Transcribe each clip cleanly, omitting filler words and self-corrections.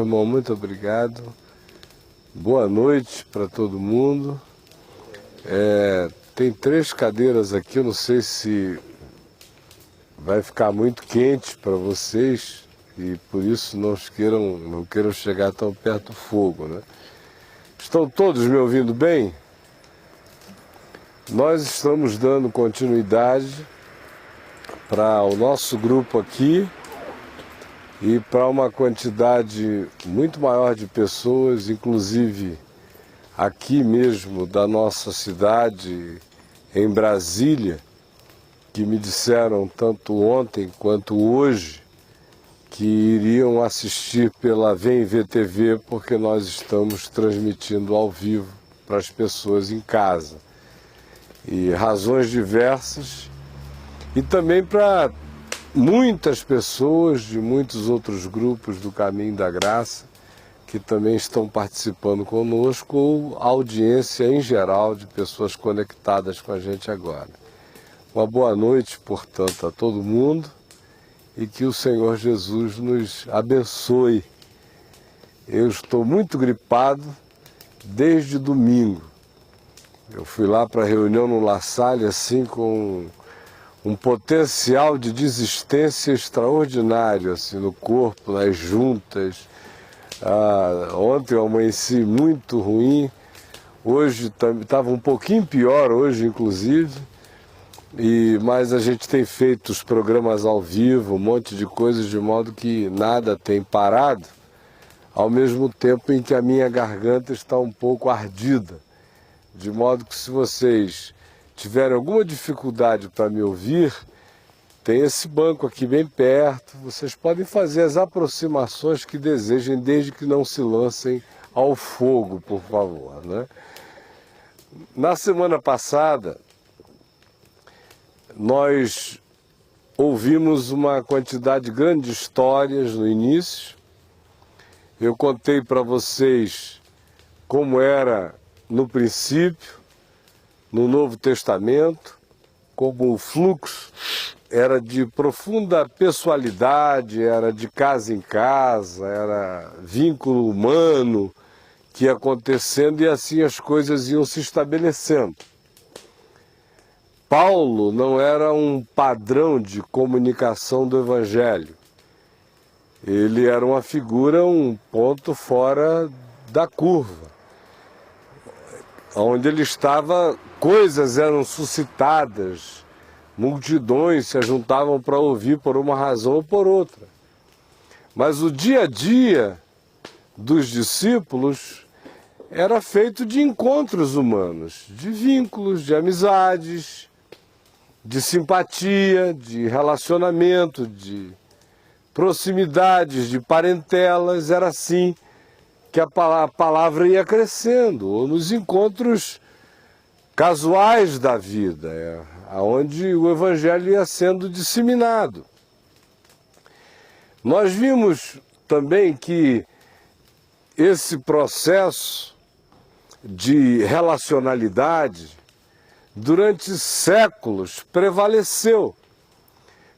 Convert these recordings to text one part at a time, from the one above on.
irmão, muito obrigado. Boa noite para todo mundo. Tem 3 cadeiras aqui, eu não sei se vai ficar muito quente para vocês e por isso não queiram chegar tão perto do fogo, né? Estão todos me ouvindo bem? Nós estamos dando continuidade para o nosso grupo aqui e para uma quantidade muito maior de pessoas, inclusive aqui mesmo da nossa cidade, em Brasília, que me disseram tanto ontem quanto hoje que iriam assistir pela VemVTV porque nós estamos transmitindo ao vivo para as pessoas em casa. E razões diversas, e também para muitas pessoas de muitos outros grupos do Caminho da Graça que também estão participando conosco, ou a audiência em geral de pessoas conectadas com a gente agora. Uma boa noite, portanto, a todo mundo e que o Senhor Jesus nos abençoe. Eu estou muito gripado desde domingo. Eu fui lá para a reunião no La Salle, assim, com um potencial de desistência extraordinário, assim, no corpo, nas juntas. Ontem eu amanheci muito ruim, hoje estava um pouquinho pior, hoje inclusive, mas a gente tem feito os programas ao vivo, um monte de coisas, de modo que nada tem parado, ao mesmo tempo em que a minha garganta está um pouco ardida. De modo que se vocês tiverem alguma dificuldade para me ouvir, tem esse banco aqui bem perto, vocês podem fazer as aproximações que desejem, desde que não se lancem ao fogo, por favor, né? Na semana passada, nós ouvimos uma quantidade grande de histórias no início. Eu contei para vocês como era no princípio, no Novo Testamento, como o fluxo era de profunda pessoalidade, era de casa em casa, era vínculo humano que ia acontecendo e assim as coisas iam se estabelecendo. Paulo não era um padrão de comunicação do Evangelho. Ele era uma figura, um ponto fora da curva. Onde ele estava, coisas eram suscitadas, multidões se juntavam para ouvir por uma razão ou por outra. Mas o dia a dia dos discípulos era feito de encontros humanos, de vínculos, de amizades, de simpatia, de relacionamento, de proximidades, de parentelas. Era assim que a palavra ia crescendo, ou nos encontros casuais da vida, onde o Evangelho ia sendo disseminado. Nós vimos também que esse processo de relacionalidade, durante séculos, prevaleceu.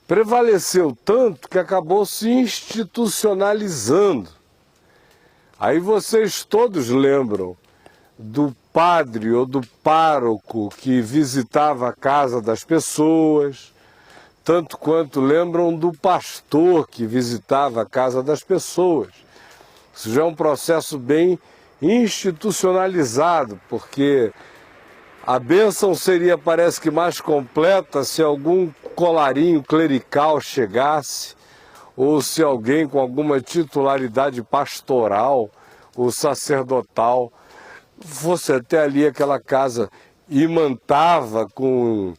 Prevaleceu tanto que acabou se institucionalizando. Aí vocês todos lembram do padre ou do pároco que visitava a casa das pessoas, tanto quanto lembram do pastor que visitava a casa das pessoas. Isso já é um processo bem institucionalizado, porque a bênção seria, parece que, mais completa se algum colarinho clerical chegasse, ou se alguém com alguma titularidade pastoral ou sacerdotal fosse até ali aquela casa, imantava com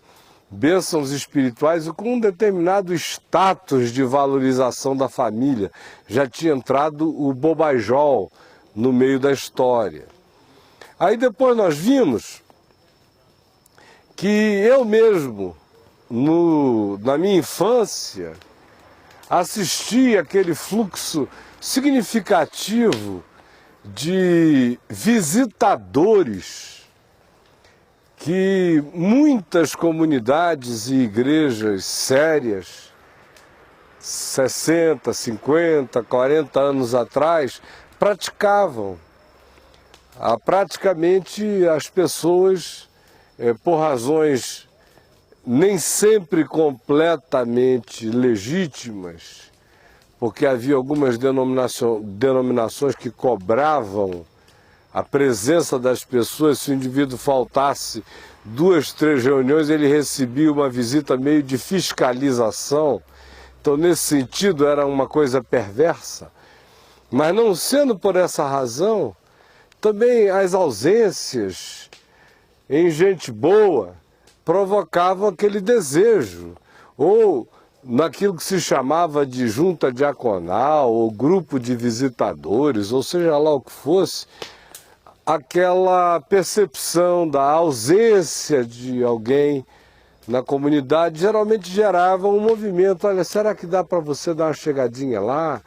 bênçãos espirituais e com um determinado status de valorização da família. Já tinha entrado o bobajol no meio da história. Aí depois nós vimos que eu mesmo, na minha infância, assisti aquele fluxo significativo de visitadores que muitas comunidades e igrejas sérias, 60, 50, 40 anos atrás, praticavam. Praticamente as pessoas, por razões nem sempre completamente legítimas, porque havia algumas denominações que cobravam a presença das pessoas. Se o indivíduo faltasse 2, 3 reuniões, ele recebia uma visita meio de fiscalização. Então, nesse sentido, era uma coisa perversa. Mas não sendo por essa razão, também as ausências em gente boa provocavam aquele desejo, ou naquilo que se chamava de junta diaconal, ou grupo de visitadores, ou seja lá o que fosse, aquela percepção da ausência de alguém na comunidade geralmente gerava um movimento. Olha, será que dá para você dar uma chegadinha lá,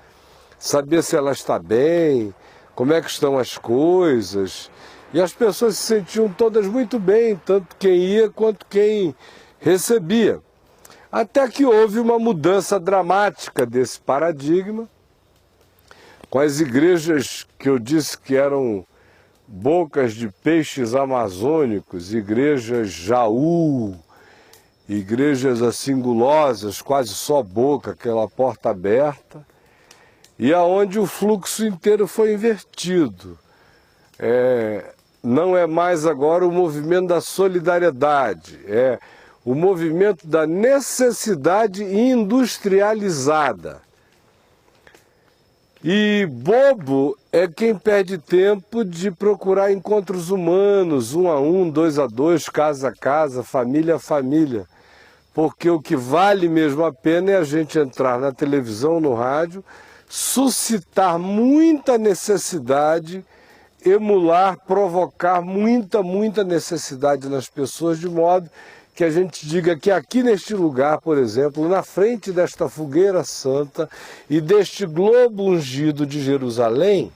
saber se ela está bem, como é que estão as coisas? E as pessoas se sentiam todas muito bem, tanto quem ia quanto quem recebia. Até que houve uma mudança dramática desse paradigma, com as igrejas que eu disse que eram bocas de peixes amazônicos, igrejas Jaú, igrejas assim gulosas, quase só boca, aquela porta aberta, e aonde o fluxo inteiro foi invertido. Não é mais agora o movimento da solidariedade, é o movimento da necessidade industrializada. E bobo é quem perde tempo de procurar encontros humanos, 1 a 1, 2 a 2, casa a casa, família a família. Porque o que vale mesmo a pena é a gente entrar na televisão, no rádio, suscitar muita necessidade, emular, provocar muita necessidade nas pessoas, de modo que a gente diga que aqui neste lugar, por exemplo, na frente desta fogueira santa e deste globo ungido de Jerusalém,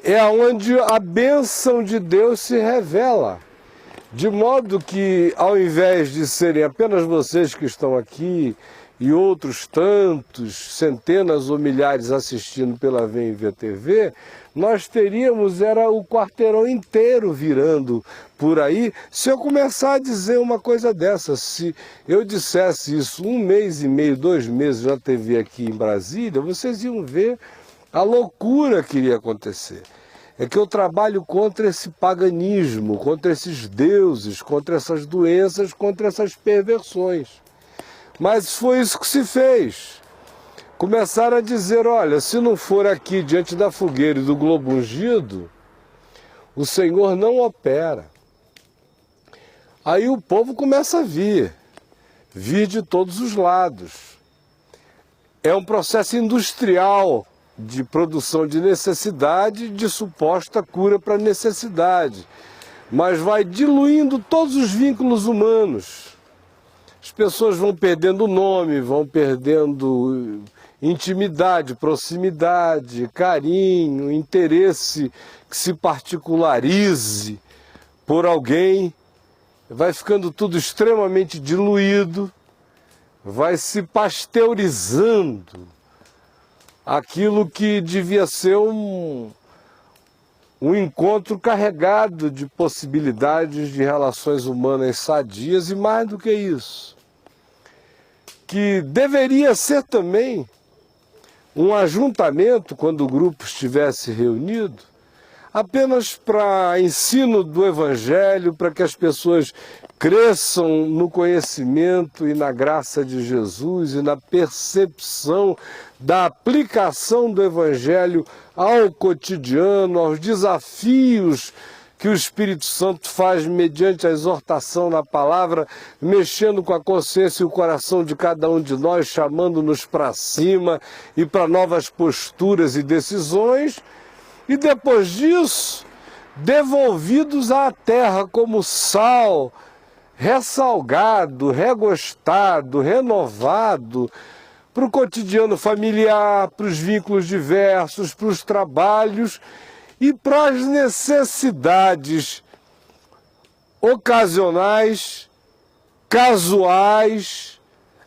é onde a bênção de Deus se revela. De modo que, ao invés de serem apenas vocês que estão aqui e outros tantos, centenas ou milhares assistindo pela VMV TV, nós teríamos o quarteirão inteiro virando por aí. Se eu começar a dizer uma coisa dessa, se eu dissesse isso 1 mês e meio, 2 meses na TV aqui em Brasília, vocês iam ver a loucura que iria acontecer. É que eu trabalho contra esse paganismo, contra esses deuses, contra essas doenças, contra essas perversões. Mas foi isso que se fez. Começaram a dizer, olha, se não for aqui diante da fogueira e do globo ungido, o Senhor não opera. Aí o povo começa a vir de todos os lados. É um processo industrial de produção de necessidade, de suposta cura para necessidade, mas vai diluindo todos os vínculos humanos. As pessoas vão perdendo o nome, vão perdendo intimidade, proximidade, carinho, interesse que se particularize por alguém, vai ficando tudo extremamente diluído, vai se pasteurizando aquilo que devia ser um encontro carregado de possibilidades de relações humanas sadias, e mais do que isso, que deveria ser também um ajuntamento, quando o grupo estivesse reunido, apenas para ensino do Evangelho, para que as pessoas cresçam no conhecimento e na graça de Jesus e na percepção da aplicação do Evangelho ao cotidiano, aos desafios que o Espírito Santo faz mediante a exortação na palavra, mexendo com a consciência e o coração de cada um de nós, chamando-nos para cima e para novas posturas e decisões, e depois disso, devolvidos à terra como sal, ressalgado, regostado, renovado, para o cotidiano familiar, para os vínculos diversos, para os trabalhos e para as necessidades ocasionais, casuais,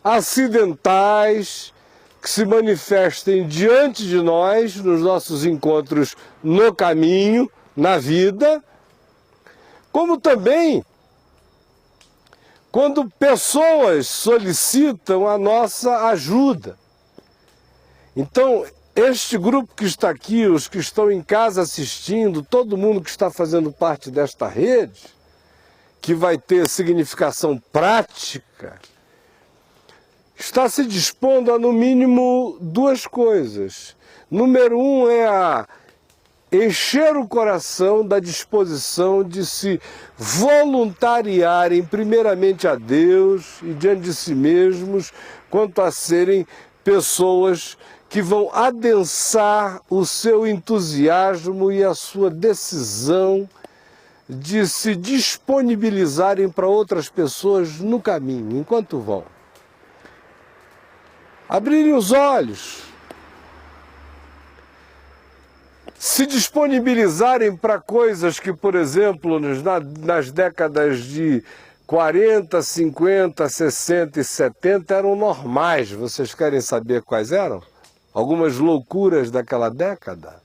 acidentais, que se manifestem diante de nós, nos nossos encontros no caminho, na vida, como também quando pessoas solicitam a nossa ajuda. Então, este grupo que está aqui, os que estão em casa assistindo, todo mundo que está fazendo parte desta rede, que vai ter significação prática, está se dispondo a, no mínimo, duas coisas. Número um é a encher o coração da disposição de se voluntariarem primeiramente a Deus e diante de si mesmos, quanto a serem pessoas que vão adensar o seu entusiasmo e a sua decisão de se disponibilizarem para outras pessoas no caminho, enquanto vão. Abrirem os olhos, se disponibilizarem para coisas que, por exemplo, nas décadas de 40, 50, 60 e 70 eram normais. Vocês querem saber quais eram? Algumas loucuras daquela década.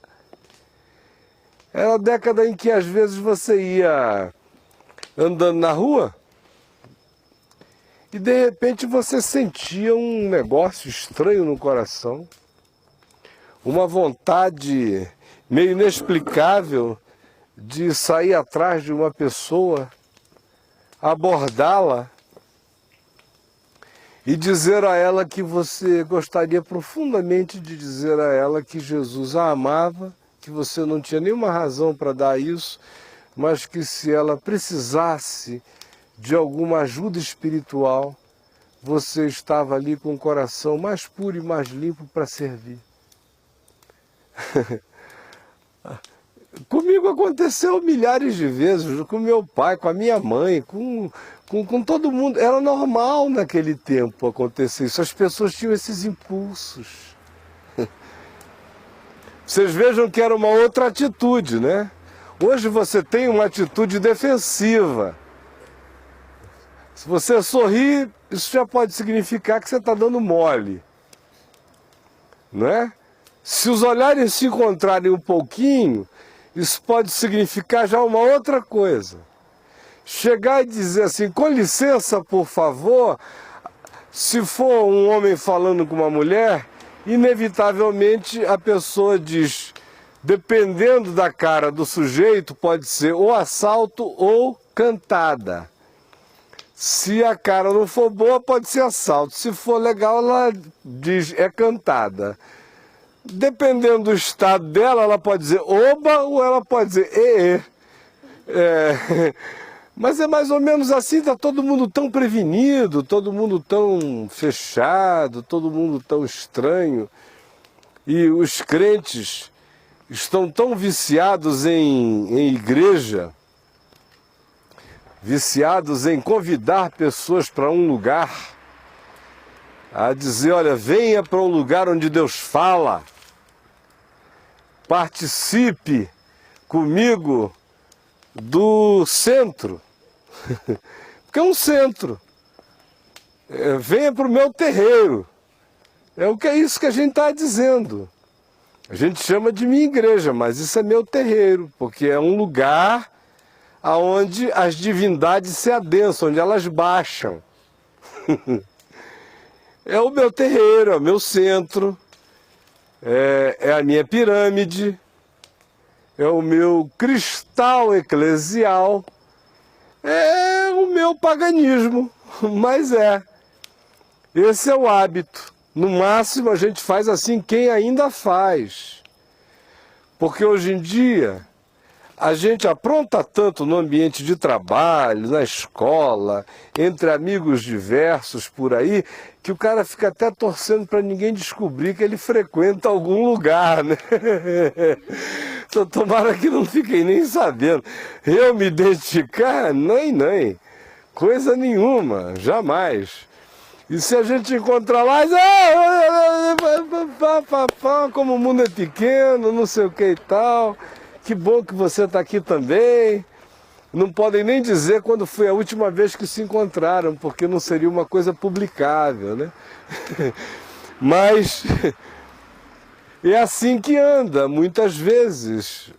Era a década em que às vezes você ia andando na rua e de repente você sentia um negócio estranho no coração, uma vontade meio inexplicável de sair atrás de uma pessoa, abordá-la e dizer a ela que você gostaria profundamente de dizer a ela que Jesus a amava, que você não tinha nenhuma razão para dar isso, mas que se ela precisasse de alguma ajuda espiritual, você estava ali com o coração mais puro e mais limpo para servir. Comigo aconteceu milhares de vezes, com meu pai, com a minha mãe, com todo mundo. Era normal naquele tempo acontecer isso, as pessoas tinham esses impulsos. Vocês vejam que era uma outra atitude, né? Hoje você tem uma atitude defensiva. Se você sorrir, isso já pode significar que você está dando mole, não é? Se os olhares se encontrarem um pouquinho, isso pode significar já uma outra coisa. Chegar e dizer assim, com licença, por favor, se for um homem falando com uma mulher, inevitavelmente a pessoa diz, dependendo da cara do sujeito, pode ser ou assalto ou cantada. Se a cara não for boa, pode ser assalto. Se for legal, ela diz, é cantada. Dependendo do estado dela, ela pode dizer oba ou ela pode dizer e. Mas é mais ou menos assim, está todo mundo tão prevenido, todo mundo tão fechado, todo mundo tão estranho. E os crentes estão tão viciados em igreja, viciados em convidar pessoas para um lugar, a dizer, olha, venha para o lugar onde Deus fala, participe comigo do centro, porque é um centro, venha para o meu terreiro, é isso que a gente está dizendo. A gente chama de minha igreja, mas isso é meu terreiro, porque é um lugar onde as divindades se adensam, onde elas baixam. É o meu terreiro, é o meu centro, é a minha pirâmide, é o meu cristal eclesial, é o meu paganismo, mas esse é o hábito. No máximo a gente faz assim quem ainda faz, porque hoje em dia a gente apronta tanto no ambiente de trabalho, na escola, entre amigos diversos por aí, que o cara fica até torcendo para ninguém descobrir que ele frequenta algum lugar, né? Então, tomara que não fiquem nem sabendo. Eu me identificar? Nem. Coisa nenhuma, jamais. E se a gente encontrar lá, como o mundo é pequeno, não sei o que e tal... Que bom que você está aqui também. Não podem nem dizer quando foi a última vez que se encontraram, porque não seria uma coisa publicável, né? Mas é assim que anda muitas vezes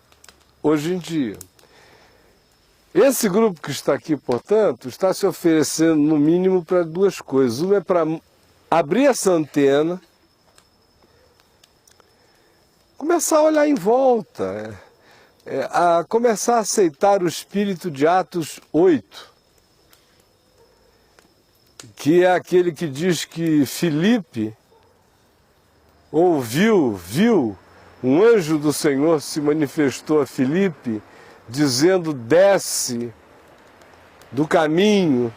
hoje em dia. Esse grupo que está aqui, portanto, está se oferecendo no mínimo para duas coisas. Uma é para abrir essa antena, começar a olhar em volta, a começar a aceitar o espírito de Atos 8, que é aquele que diz que Filipe viu um anjo do Senhor se manifestou a Filipe, dizendo: desce do caminho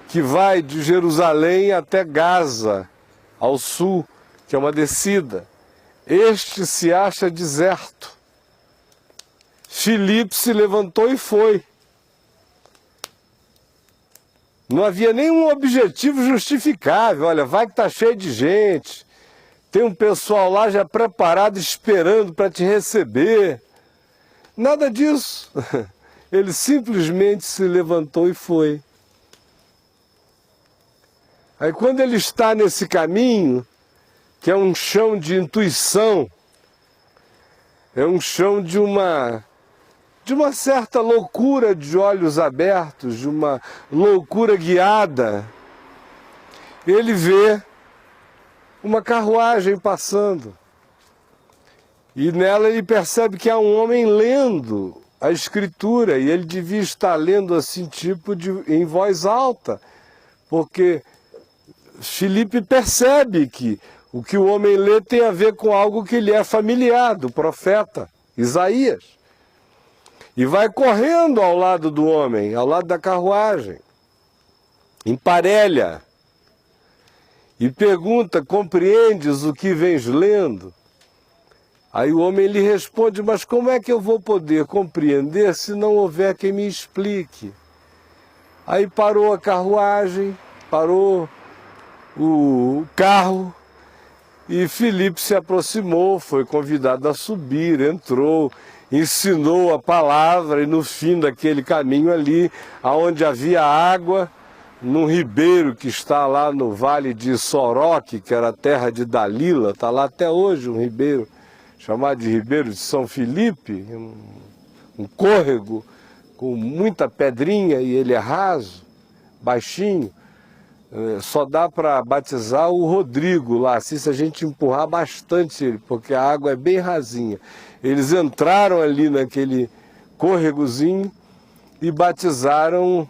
que vai de Jerusalém até Gaza, ao sul, que é uma descida. Este se acha deserto. Filipe se levantou e foi. Não havia nenhum objetivo justificável. Olha, vai que está cheio de gente. Tem um pessoal lá já preparado, esperando para te receber. Nada disso. Ele simplesmente se levantou e foi. Aí quando ele está nesse caminho, que é um chão de intuição, é um chão de uma certa loucura de olhos abertos, de uma loucura guiada, ele vê uma carruagem passando. E nela ele percebe que há um homem lendo a escritura, e ele devia estar lendo assim, em voz alta, porque Filipe percebe que o que o homem lê tem a ver com algo que lhe é familiar, do profeta Isaías. E vai correndo ao lado do homem, ao lado da carruagem, emparelha, e pergunta: compreendes o que vens lendo? Aí o homem lhe responde: mas como é que eu vou poder compreender se não houver quem me explique? Aí parou a carruagem, parou o carro, e Filipe se aproximou, foi convidado a subir, entrou, ensinou a palavra, e no fim daquele caminho ali, aonde havia água, num ribeiro que está lá no vale de Soroque, que era a terra de Dalila, está lá até hoje um ribeiro, chamado de Ribeiro de São Filipe, um córrego com muita pedrinha, e ele é raso, baixinho. Só dá para batizar o Rodrigo lá, assim, se a gente empurrar bastante ele, porque a água é bem rasinha. Eles entraram ali naquele córregozinho e batizaram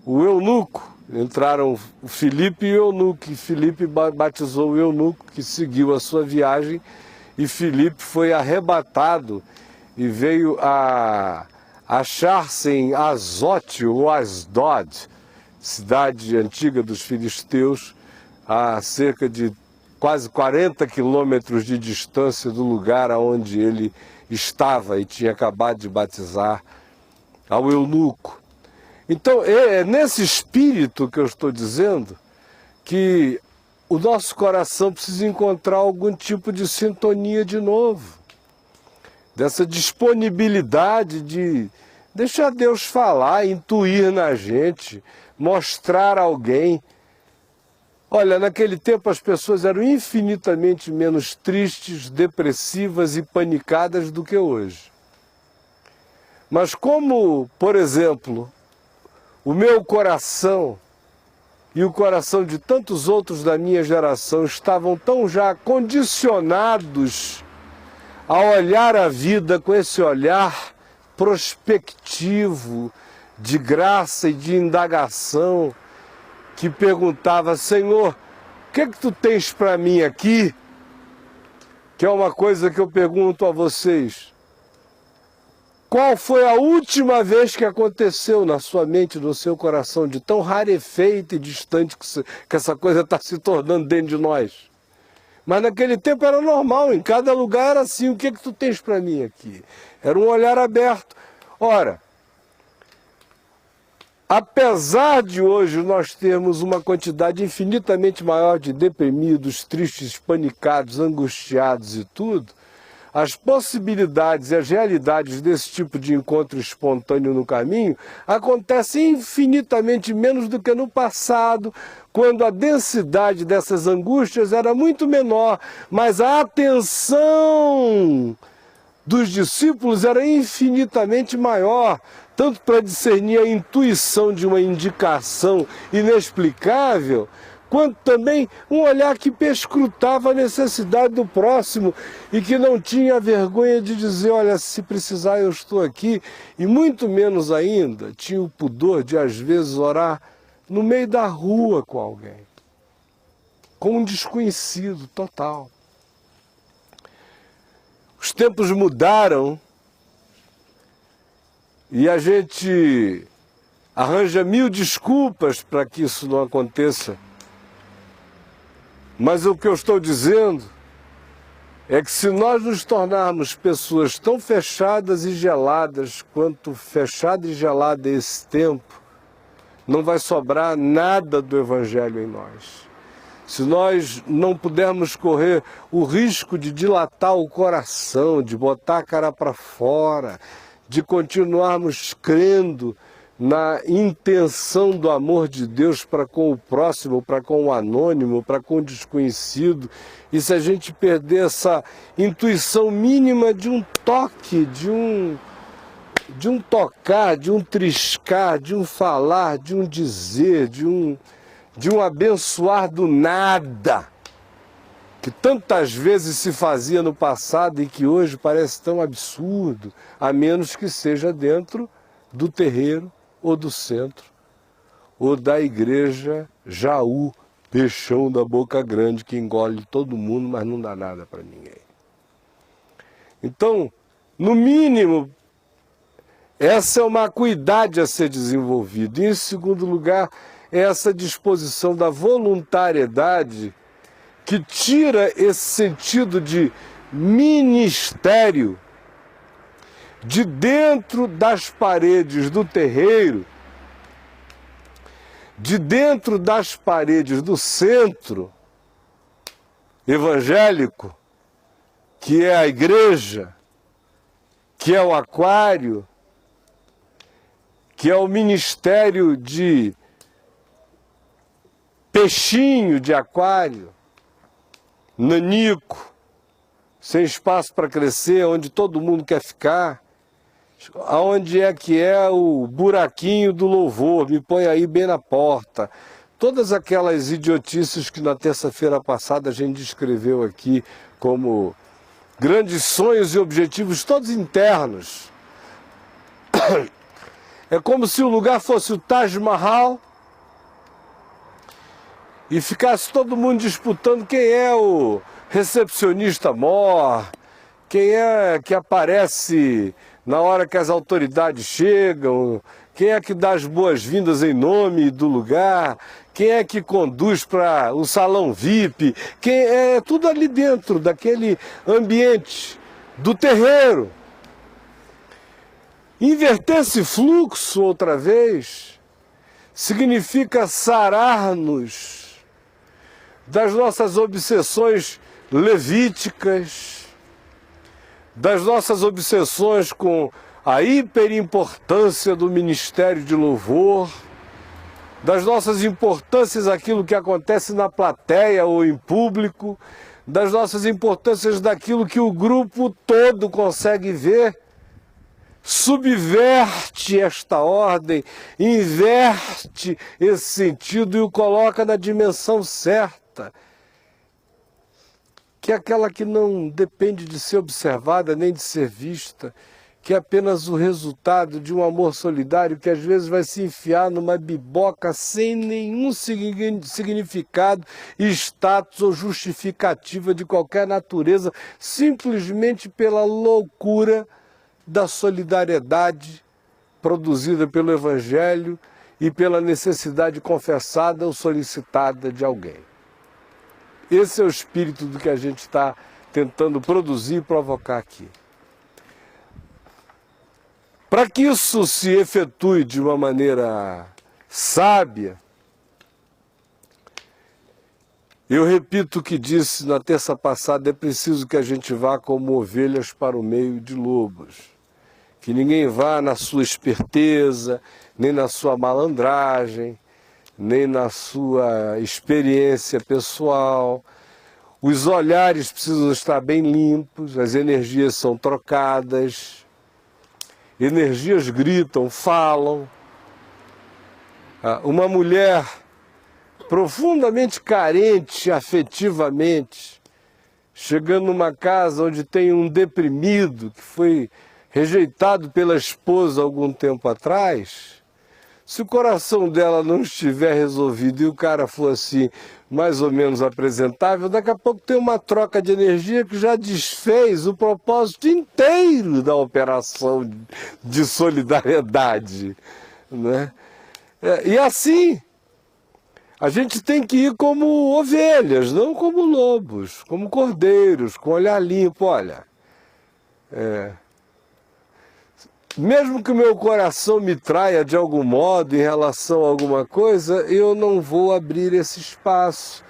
o eunuco. Entraram o Filipe e o eunuco, e Filipe batizou o eunuco, que seguiu a sua viagem, e Filipe foi arrebatado e veio a achar-se em Azote ou Asdod, cidade antiga dos filisteus, a cerca de quase 40 quilômetros de distância do lugar onde ele estava e tinha acabado de batizar ao eunuco. Então é nesse espírito que eu estou dizendo que o nosso coração precisa encontrar algum tipo de sintonia de novo, dessa disponibilidade de deixar Deus falar, intuir na gente, mostrar a alguém. Olha, naquele tempo as pessoas eram infinitamente menos tristes, depressivas e panicadas do que hoje. Mas como, por exemplo, o meu coração e o coração de tantos outros da minha geração estavam tão já condicionados a olhar a vida com esse olhar prospectivo, de graça e de indagação, que perguntava: Senhor, o que é que tu tens para mim aqui? Que é uma coisa que eu pergunto a vocês. Qual foi a última vez que aconteceu na sua mente, no seu coração, de tão rarefeito e distante que essa coisa está se tornando dentro de nós? Mas naquele tempo era normal, em cada lugar era assim: o que é que tu tens para mim aqui? Era um olhar aberto. Ora, apesar de hoje nós termos uma quantidade infinitamente maior de deprimidos, tristes, panicados, angustiados e tudo, as possibilidades e as realidades desse tipo de encontro espontâneo no caminho acontecem infinitamente menos do que no passado, quando a densidade dessas angústias era muito menor, mas a atenção dos discípulos era infinitamente maior, tanto para discernir a intuição de uma indicação inexplicável, quanto também um olhar que perscrutava a necessidade do próximo e que não tinha vergonha de dizer, olha, se precisar eu estou aqui, e muito menos ainda tinha o pudor de às vezes orar no meio da rua com alguém, com um desconhecido total. Os tempos mudaram e a gente arranja mil desculpas para que isso não aconteça. Mas o que eu estou dizendo é que se nós nos tornarmos pessoas tão fechadas e geladas quanto fechado e gelado é esse tempo, não vai sobrar nada do Evangelho em nós. Se nós não pudermos correr o risco de dilatar o coração, de botar a cara para fora, de continuarmos crendo na intenção do amor de Deus para com o próximo, para com o anônimo, para com o desconhecido, e se a gente perder essa intuição mínima de um toque, de um tocar, de um triscar, de um falar, de um dizer, de um abençoar do nada, que tantas vezes se fazia no passado e que hoje parece tão absurdo, a menos que seja dentro do terreiro ou do centro, ou da igreja Jaú, peixão da boca grande que engole todo mundo, mas não dá nada para ninguém. Então, no mínimo, essa é uma acuidade a ser desenvolvida. E, em segundo lugar, é essa disposição da voluntariedade que tira esse sentido de ministério de dentro das paredes do terreiro, de dentro das paredes do centro evangélico, que é a igreja, que é o aquário, que é o ministério de peixinho de aquário, nanico, sem espaço para crescer, onde todo mundo quer ficar. Aonde é que é o buraquinho do louvor? Me põe aí bem na porta. Todas aquelas idiotices que na terça-feira passada a gente descreveu aqui como grandes sonhos e objetivos todos internos. É como se o lugar fosse o Taj Mahal e ficasse todo mundo disputando quem é o recepcionista mor, quem é que aparece na hora que as autoridades chegam, quem é que dá as boas-vindas em nome do lugar, quem é que conduz para o salão VIP, quem é tudo ali dentro daquele ambiente do terreiro. Inverter esse fluxo outra vez significa sarar-nos das nossas obsessões levíticas, das nossas obsessões com a hiperimportância do ministério de louvor, das nossas importâncias aquilo que acontece na plateia ou em público, das nossas importâncias daquilo que o grupo todo consegue ver. Subverte esta ordem, inverte esse sentido e o coloca na dimensão certa, que é aquela que não depende de ser observada nem de ser vista, que é apenas o resultado de um amor solidário que às vezes vai se enfiar numa biboca sem nenhum significado, status ou justificativa de qualquer natureza, simplesmente pela loucura da solidariedade produzida pelo Evangelho e pela necessidade confessada ou solicitada de alguém. Esse é o espírito do que a gente está tentando produzir e provocar aqui. Para que isso se efetue de uma maneira sábia, Eu repito o que disse na terça passada, é preciso que a gente vá como ovelhas para o meio de lobos. Que ninguém vá na sua esperteza, nem na sua malandragem, nem na sua experiência pessoal. Os olhares precisam estar bem limpos, as energias são trocadas, energias gritam, falam. Uma mulher profundamente carente afetivamente, chegando numa casa onde tem um deprimido que foi rejeitado pela esposa algum tempo atrás, se o coração dela não estiver resolvido e o cara for assim, mais ou menos apresentável, daqui a pouco tem uma troca de energia que já desfez o propósito inteiro da operação de solidariedade, né? E assim, a gente tem que ir como ovelhas, não como lobos, como cordeiros, com olhar limpo. Olha, mesmo que o meu coração me traia de algum modo em relação a alguma coisa, eu não vou abrir esse espaço.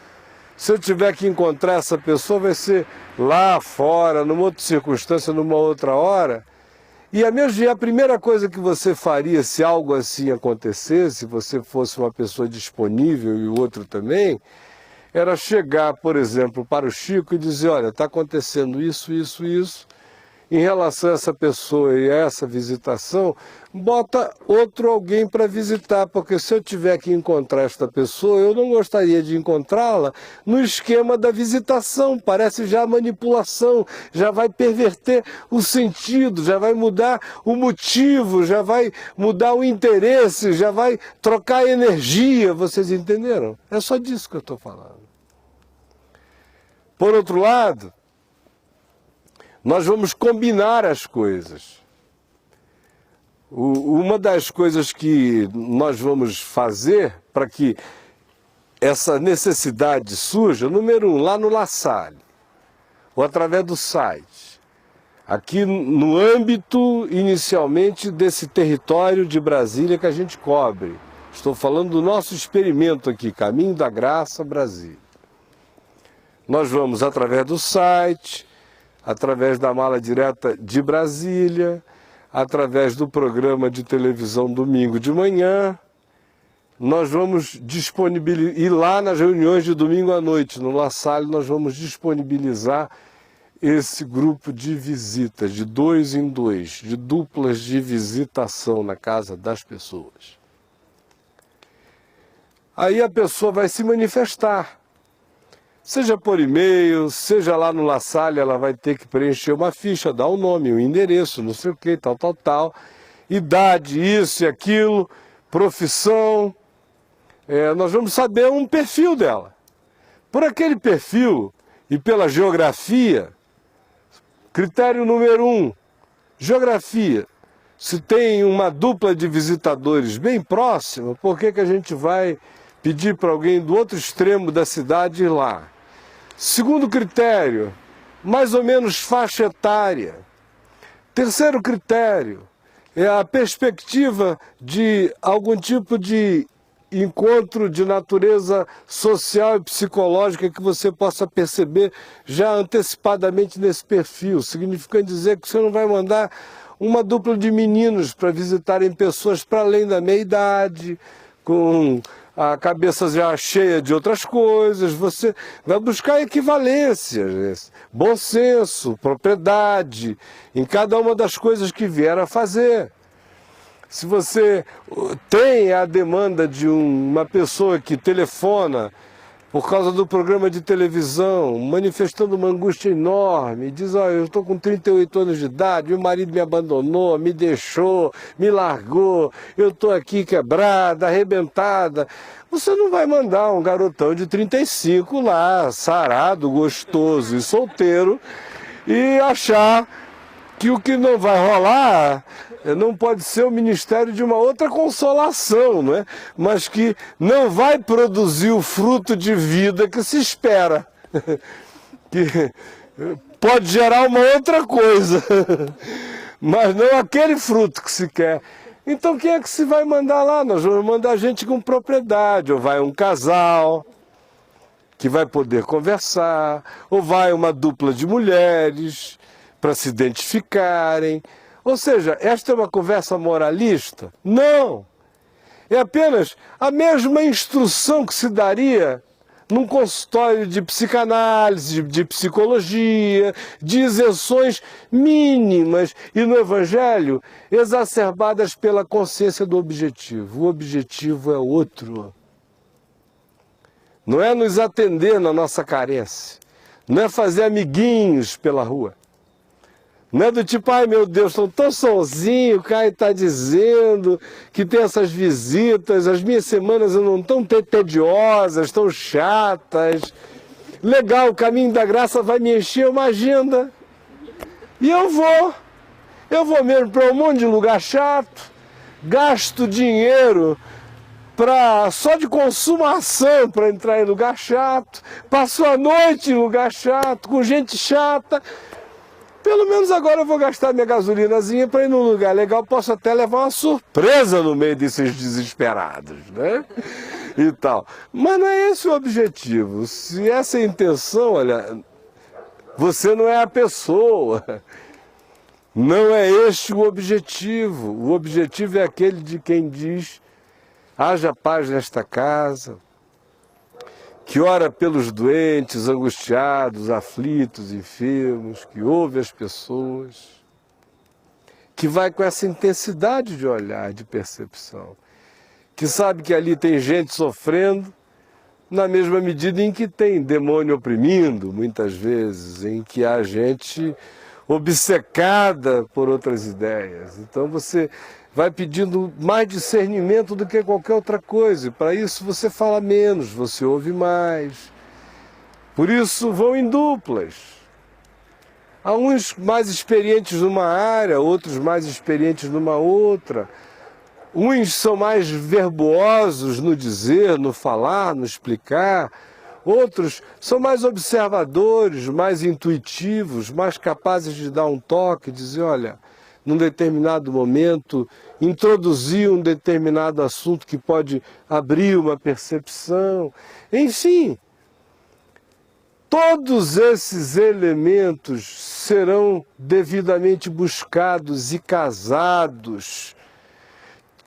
Se eu tiver que encontrar essa pessoa, vai ser lá fora, numa outra circunstância, numa outra hora. E a primeira coisa que você faria se algo assim acontecesse, se você fosse uma pessoa disponível e o outro também, era chegar, por exemplo, para o Chico e dizer, olha, está acontecendo isso, isso, isso. Em relação a essa pessoa e a essa visitação, bota outro alguém para visitar, porque se eu tiver que encontrar esta pessoa, eu não gostaria de encontrá-la no esquema da visitação, parece já manipulação, já vai perverter o sentido, já vai mudar o motivo, já vai mudar o interesse, já vai trocar a energia, vocês entenderam? É só disso que eu estou falando. Por outro lado, nós vamos combinar as coisas. Uma das coisas que nós vamos fazer para que essa necessidade surja, número 1, lá no La Salle, ou através do site, aqui no âmbito, inicialmente, desse território de Brasília que a gente cobre. Estou falando do nosso experimento aqui, Caminho da Graça, Brasília. Nós vamos através do site, através da mala direta de Brasília, através do programa de televisão domingo de manhã, nós vamos disponibilizar, e lá nas reuniões de domingo à noite, no La Salle, nós vamos disponibilizar esse grupo de visitas, de 2 em 2, de duplas de visitação na casa das pessoas. Aí a pessoa vai se manifestar. Seja por e-mail, seja lá no La Salle, ela vai ter que preencher uma ficha, dar um nome, um endereço, não sei o que, tal, idade, isso e aquilo, profissão. Nós vamos saber um perfil dela. Por aquele perfil e pela geografia, critério número 1, geografia. Se tem uma dupla de visitadores bem próxima, por que a gente vai pedir para alguém do outro extremo da cidade ir lá? Segundo critério, mais ou menos faixa etária. Terceiro critério, é a perspectiva de algum tipo de encontro de natureza social e psicológica que você possa perceber já antecipadamente nesse perfil, significando dizer que você não vai mandar uma dupla de meninos para visitarem pessoas para além da meia-idade, com a cabeça já cheia de outras coisas, você vai buscar equivalências, bom senso, propriedade, em cada uma das coisas que vier a fazer. Se você tem a demanda de uma pessoa que telefona por causa do programa de televisão, manifestando uma angústia enorme, diz, olha, eu estou com 38 anos de idade, meu marido me abandonou, me deixou, me largou, eu estou aqui quebrada, arrebentada. Você não vai mandar um garotão de 35 lá, sarado, gostoso e solteiro, e achar que o que não vai rolar não pode ser o ministério de uma outra consolação, não é? Mas que não vai produzir o fruto de vida que se espera, que pode gerar uma outra coisa, mas não aquele fruto que se quer. Então quem é que se vai mandar lá? Nós vamos mandar gente com propriedade, ou vai um casal, que vai poder conversar, ou vai uma dupla de mulheres para se identificarem. Ou seja, esta é uma conversa moralista? Não! É apenas a mesma instrução que se daria num consultório de psicanálise, de psicologia, de isenções mínimas, e no Evangelho, exacerbadas pela consciência do objetivo. O objetivo é outro. Não é nos atender na nossa carência, não é fazer amiguinhos pela rua. Não é do tipo, ai meu Deus, estou tão sozinho, o Caio está dizendo que tem essas visitas, as minhas semanas não estão tediosas, tão chatas. Legal, o caminho da graça vai me encher uma agenda. E eu vou mesmo para um monte de lugar chato, gasto dinheiro só de consumação para entrar em lugar chato, passo a noite em lugar chato, com gente chata. Pelo menos agora eu vou gastar minha gasolinazinha para ir num lugar legal. Posso até levar uma surpresa no meio desses desesperados, né? E tal. Mas não é esse o objetivo. Se essa é a intenção, olha, você não é a pessoa. Não é este o objetivo. O objetivo é aquele de quem diz: haja paz nesta casa, que ora pelos doentes, angustiados, aflitos, enfermos, que ouve as pessoas, que vai com essa intensidade de olhar, de percepção, que sabe que ali tem gente sofrendo, na mesma medida em que tem demônio oprimindo, muitas vezes, em que há gente obcecada por outras ideias. Então você vai pedindo mais discernimento do que qualquer outra coisa. E para isso você fala menos, você ouve mais. Por isso vão em duplas. Há uns mais experientes numa área, outros mais experientes numa outra. Uns são mais verbosos no dizer, no falar, no explicar. Outros são mais observadores, mais intuitivos, mais capazes de dar um toque, dizer, olha, num determinado momento, introduzir um determinado assunto que pode abrir uma percepção. Enfim, todos esses elementos serão devidamente buscados e casados,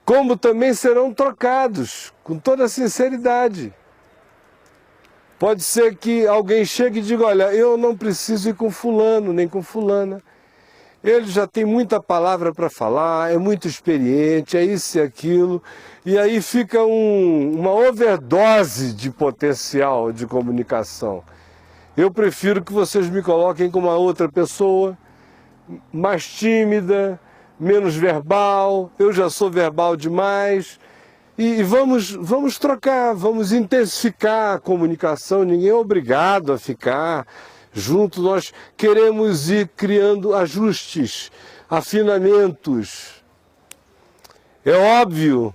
como também serão trocados, com toda sinceridade. Pode ser que alguém chegue e diga, olha, eu não preciso ir com fulano, nem com fulana. Ele já tem muita palavra para falar, é muito experiente, é isso e aquilo. E aí fica uma overdose de potencial de comunicação. Eu prefiro que vocês me coloquem com uma outra pessoa, mais tímida, menos verbal, eu já sou verbal demais. E vamos trocar, vamos intensificar a comunicação, ninguém é obrigado a ficar junto, nós queremos ir criando ajustes, afinamentos. É óbvio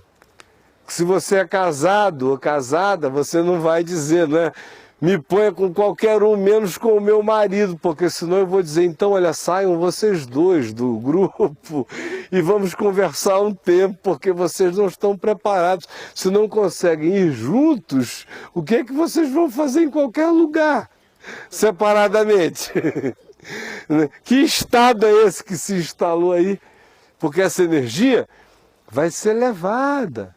que se você é casado ou casada, você não vai dizer, né? Me ponha com qualquer um, menos com o meu marido, porque senão eu vou dizer, então, olha, saiam vocês dois do grupo e vamos conversar um tempo, porque vocês não estão preparados. Se não conseguem ir juntos, o que é que vocês vão fazer em qualquer lugar, separadamente? Que estado é esse que se instalou aí? Porque essa energia vai ser levada.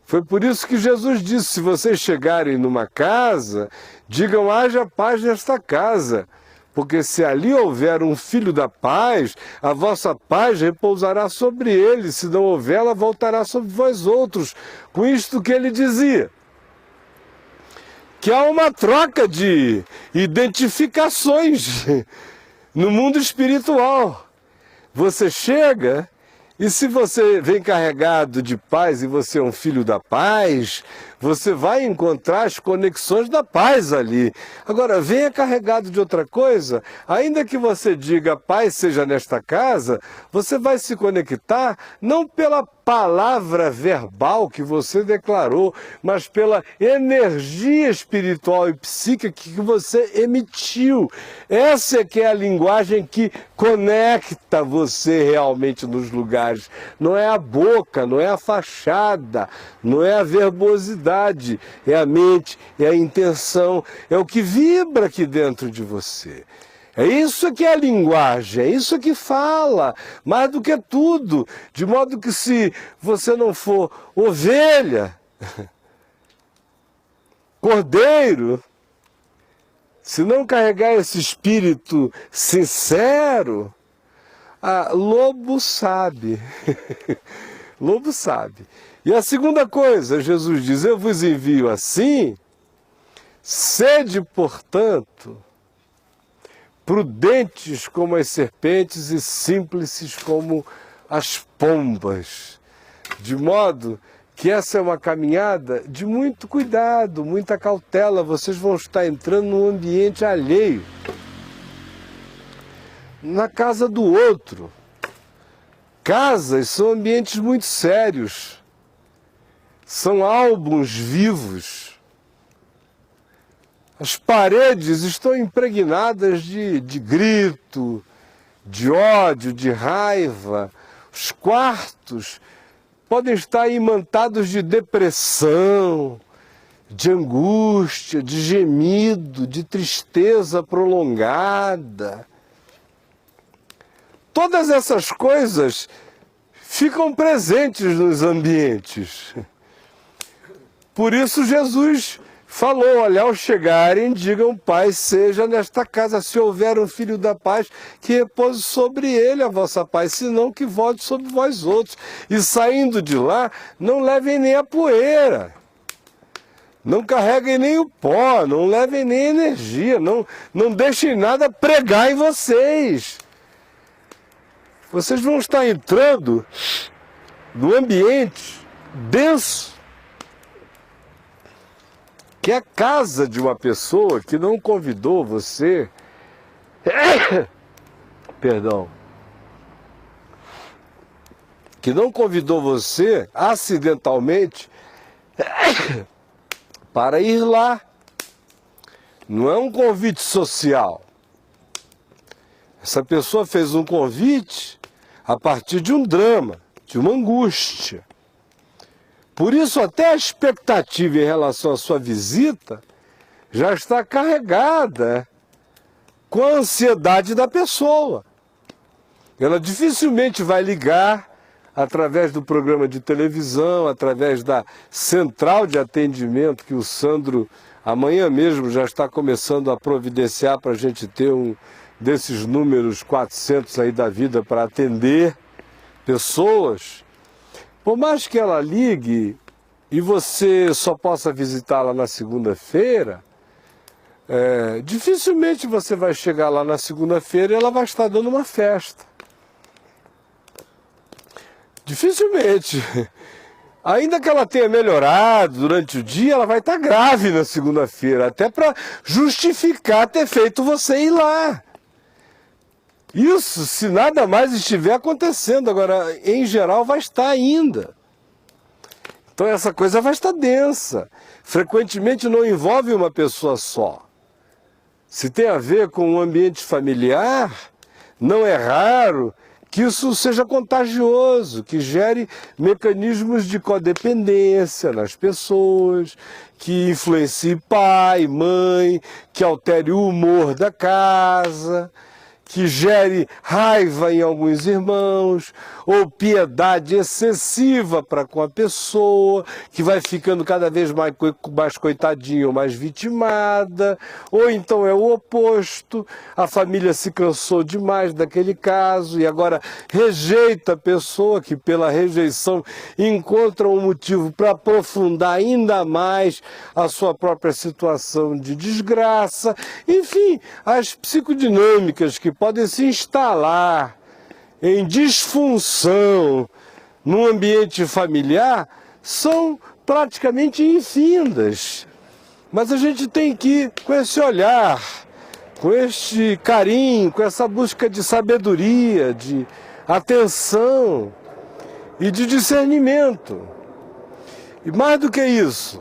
Foi por isso que Jesus disse, se vocês chegarem numa casa, digam, haja paz nesta casa. Porque se ali houver um filho da paz, a vossa paz repousará sobre ele. Se não houver, ela voltará sobre vós outros. Com isto que ele dizia. Que há uma troca de identificações no mundo espiritual. Você chega... E se você vem carregado de paz e você é um filho da paz, você vai encontrar as conexões da paz ali. Agora, venha carregado de outra coisa, ainda que você diga paz seja nesta casa, você vai se conectar não pela palavra verbal que você declarou, mas pela energia espiritual e psíquica que você emitiu. Essa é que é a linguagem que conecta você realmente nos lugares. Não é a boca, não é a fachada, não é a verbosidade, é a mente, é a intenção, é o que vibra aqui dentro de você. É isso que é a linguagem, é isso que fala, mais do que tudo. De modo que se você não for ovelha, cordeiro, se não carregar esse espírito sincero, lobo sabe. Lobo sabe. E a segunda coisa, Jesus diz, eu vos envio assim, sede, portanto, prudentes como as serpentes e simples como as pombas. De modo que essa é uma caminhada de muito cuidado, muita cautela. Vocês vão estar entrando num ambiente alheio, na casa do outro. Casas são ambientes muito sérios, são álbuns vivos. As paredes estão impregnadas de grito, de ódio, de raiva. Os quartos podem estar imantados de depressão, de angústia, de gemido, de tristeza prolongada. Todas essas coisas ficam presentes nos ambientes. Por isso Jesus falou, olha, ao chegarem, digam, paz seja nesta casa, se houver um filho da paz, que repouse sobre ele a vossa paz, senão que volte sobre vós outros. E saindo de lá, não levem nem a poeira, não carreguem nem o pó, não levem nem energia, não deixem nada pregar em vocês. Vocês vão estar entrando no ambiente denso, que é a casa de uma pessoa que não convidou você, perdão, que não convidou você acidentalmente para ir lá. Não é um convite social. Essa pessoa fez um convite a partir de um drama, de uma angústia. Por isso, até a expectativa em relação à sua visita já está carregada com a ansiedade da pessoa. Ela dificilmente vai ligar através do programa de televisão, através da central de atendimento que o Sandro amanhã mesmo já está começando a providenciar para a gente ter um desses números 400 aí da vida para atender pessoas. Por mais que ela ligue e você só possa visitá-la na segunda-feira, dificilmente você vai chegar lá na segunda-feira e ela vai estar dando uma festa. Dificilmente. Ainda que ela tenha melhorado durante o dia, ela vai estar grave na segunda-feira, até para justificar ter feito você ir lá. Isso, se nada mais estiver acontecendo. Agora, em geral, vai estar ainda. Então, essa coisa vai estar densa. Frequentemente não envolve uma pessoa só. Se tem a ver com um ambiente familiar, não é raro que isso seja contagioso, que gere mecanismos de codependência nas pessoas, que influencie pai, mãe, que altere o humor da casa, que gere raiva em alguns irmãos, ou piedade excessiva para com a pessoa, que vai ficando cada vez mais coitadinha ou mais vitimada, ou então é o oposto, a família se cansou demais daquele caso e agora rejeita a pessoa, que pela rejeição encontra um motivo para aprofundar ainda mais a sua própria situação de desgraça. Enfim, as psicodinâmicas que podem se instalar em disfunção num ambiente familiar são praticamente infindas. Mas a gente tem que ir com esse olhar, com este carinho, com essa busca de sabedoria, de atenção, e de discernimento. E mais do que isso,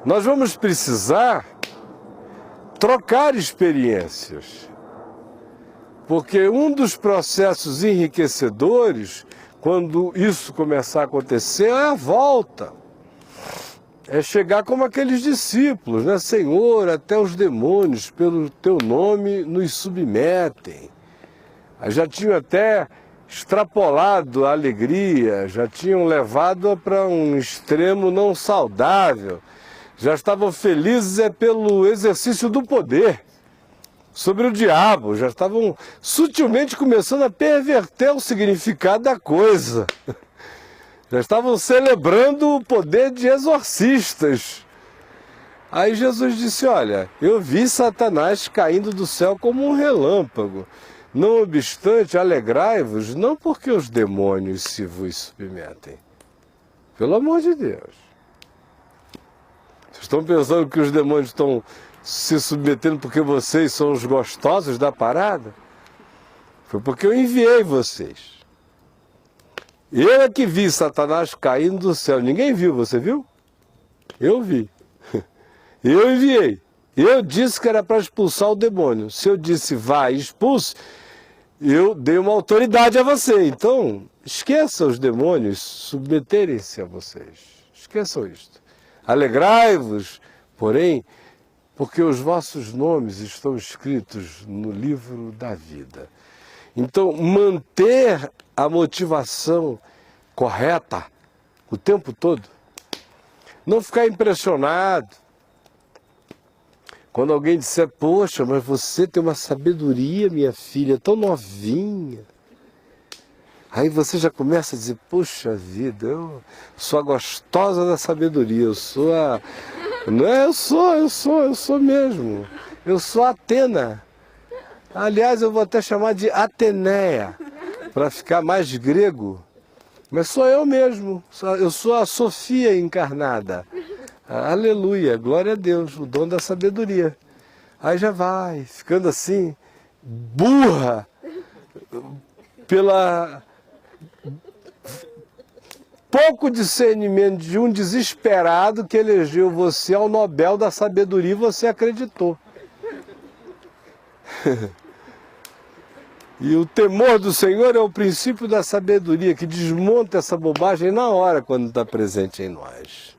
nós vamos precisar trocar experiências. Porque um dos processos enriquecedores, quando isso começar a acontecer, é a volta. É chegar como aqueles discípulos, né? Senhor, até os demônios pelo teu nome nos submetem. Já tinham até extrapolado a alegria, já tinham levado-a para um extremo não saudável. Já estavam felizes pelo exercício do poder sobre o diabo, já estavam sutilmente começando a perverter o significado da coisa. Já estavam celebrando o poder de exorcistas. Aí Jesus disse, olha, eu vi Satanás caindo do céu como um relâmpago. Não obstante, alegrai-vos, não porque os demônios se vos submetem. Pelo amor de Deus. Vocês estão pensando que os demônios estão se submetendo porque vocês são os gostosos da parada? Foi porque eu enviei vocês. Eu é que vi Satanás caindo do céu. Ninguém viu, você viu? Eu vi. Eu enviei. Eu disse que era para expulsar o demônio. Se eu disse vá e expulse, eu dei uma autoridade a você. Então, esqueça os demônios submeterem-se a vocês. Esqueçam isto. Alegrai-vos, porém, porque os vossos nomes estão escritos no livro da vida. Então, manter a motivação correta o tempo todo. Não ficar impressionado quando alguém disser, poxa, mas você tem uma sabedoria, minha filha, tão novinha. Aí você já começa a dizer, poxa vida, eu sou a gostosa da sabedoria, eu sou a... Não é, eu sou mesmo. Eu sou Atena. Aliás, eu vou até chamar de Ateneia, para ficar mais grego. Mas sou eu mesmo, eu sou a Sofia encarnada. Aleluia, glória a Deus, o dom da sabedoria. Aí já vai, ficando assim, burra, pela pouco discernimento de um desesperado que elegeu você ao Nobel da Sabedoria e você acreditou. E o temor do Senhor é o princípio da sabedoria, que desmonta essa bobagem na hora, quando está presente em nós.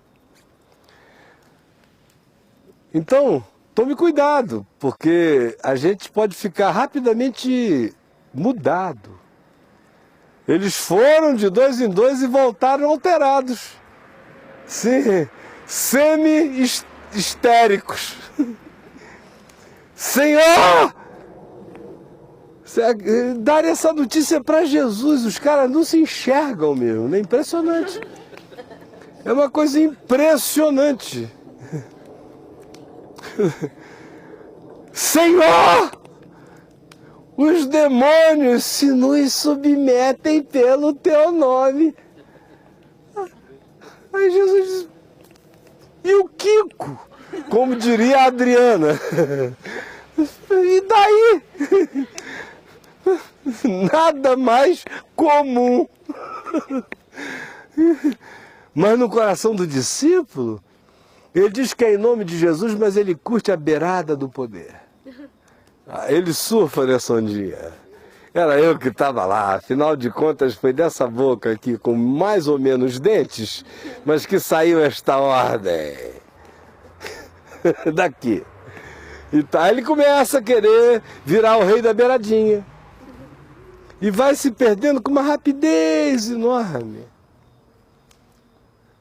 Então, tome cuidado, porque a gente pode ficar rapidamente mudado. Eles foram de 2 em 2 e voltaram alterados. Sim, semi-histéricos. Senhor! Dar essa notícia para Jesus, os caras não se enxergam mesmo, é impressionante. É uma coisa impressionante. Senhor, os demônios se nos submetem pelo teu nome. Aí Jesus diz, e o Kiko? Como diria a Adriana. E daí? Nada mais comum. Mas no coração do discípulo, ele diz que é em nome de Jesus, mas ele curte a beirada do poder. Ele surfa nessa ondinha. Era eu que estava lá, afinal de contas foi dessa boca aqui, com mais ou menos dentes, mas que saiu esta ordem. Daqui. E tá, ele começa a querer virar o rei da beiradinha. E vai se perdendo com uma rapidez enorme.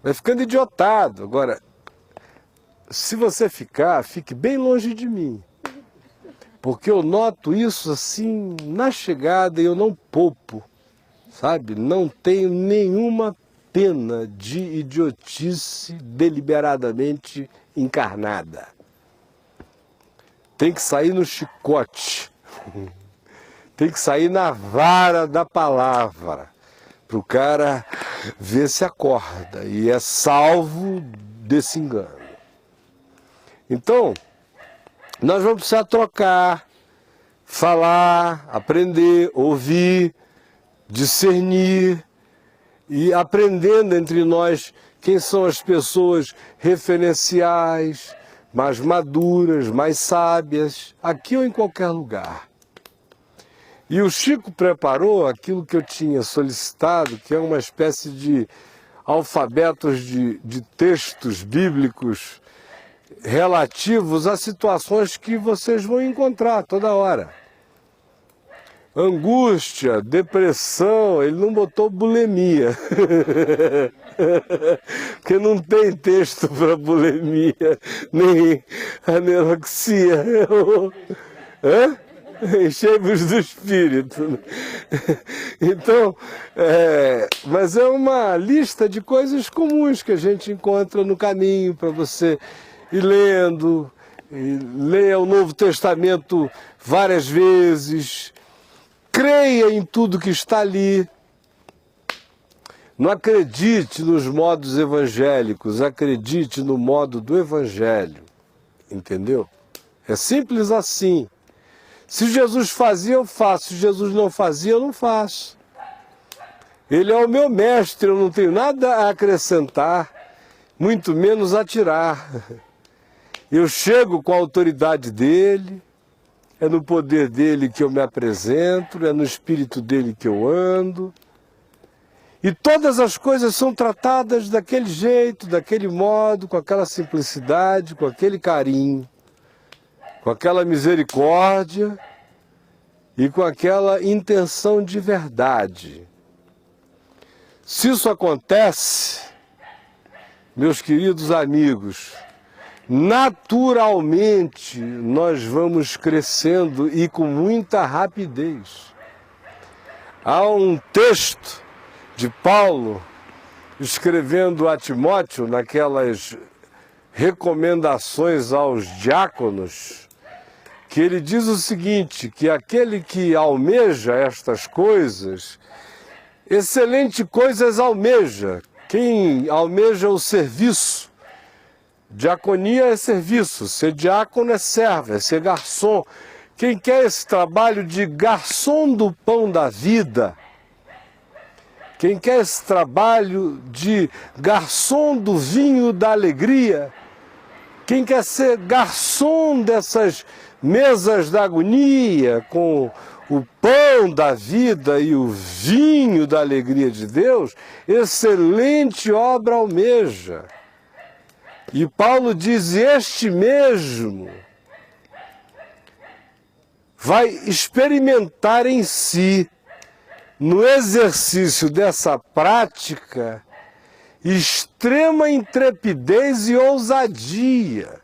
Vai ficando idiotado. Agora, se você ficar, fique bem longe de mim. Porque eu noto isso assim na chegada e eu não poupo, sabe? Não tenho nenhuma pena de idiotice deliberadamente encarnada. Tem que sair no chicote. Tem que sair na vara da palavra, para o cara ver se acorda e é salvo desse engano. Então, nós vamos precisar trocar, falar, aprender, ouvir, discernir e aprendendo entre nós quem são as pessoas referenciais, mais maduras, mais sábias, aqui ou em qualquer lugar. E o Chico preparou aquilo que eu tinha solicitado, que é uma espécie de alfabetos de textos bíblicos relativos a situações que vocês vão encontrar toda hora. Angústia, depressão, ele não botou bulimia, porque não tem texto para bulimia, nem anorexia. Enchemos do espírito. Então, mas é uma lista de coisas comuns que a gente encontra no caminho para você ir lendo, leia o Novo Testamento várias vezes, creia em tudo que está ali. Não acredite nos modos evangélicos, acredite no modo do Evangelho. Entendeu? É simples assim. Se Jesus fazia, eu faço. Se Jesus não fazia, eu não faço. Ele é o meu mestre, eu não tenho nada a acrescentar, muito menos a tirar. Eu chego com a autoridade dele, é no poder dele que eu me apresento, é no espírito dele que eu ando. E todas as coisas são tratadas daquele jeito, daquele modo, com aquela simplicidade, com aquele carinho, com aquela misericórdia e com aquela intenção de verdade. Se isso acontece, meus queridos amigos, naturalmente nós vamos crescendo e com muita rapidez. Há um texto de Paulo escrevendo a Timóteo naquelas recomendações aos diáconos, que ele diz o seguinte, que aquele que almeja estas coisas, excelente coisas almeja. Quem almeja o serviço, diaconia é serviço, ser diácono é servo, é ser garçom. Quem quer esse trabalho de garçom do pão da vida, quem quer esse trabalho de garçom do vinho da alegria, quem quer ser garçom dessas mesas da agonia, com o pão da vida e o vinho da alegria de Deus, excelente obra almeja. E Paulo diz, este mesmo vai experimentar em si, no exercício dessa prática, extrema intrepidez e ousadia.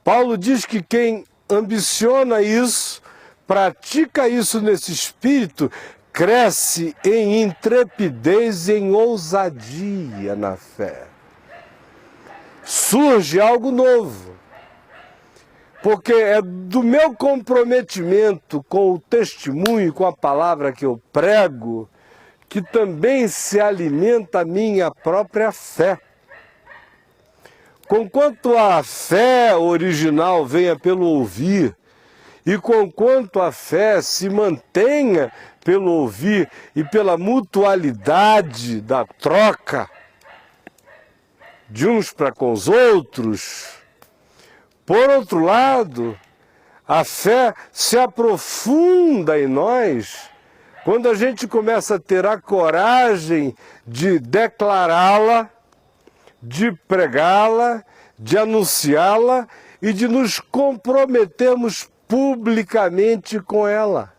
Paulo diz que quem ambiciona isso, pratica isso nesse espírito, cresce em intrepidez e em ousadia na fé. Surge algo novo, porque é do meu comprometimento com o testemunho, com a palavra que eu prego, que também se alimenta a minha própria fé. Conquanto a fé original venha pelo ouvir, e conquanto a fé se mantenha pelo ouvir e pela mutualidade da troca de uns para com os outros, por outro lado, a fé se aprofunda em nós quando a gente começa a ter a coragem de declará-la, de pregá-la, de anunciá-la e de nos comprometermos publicamente com ela.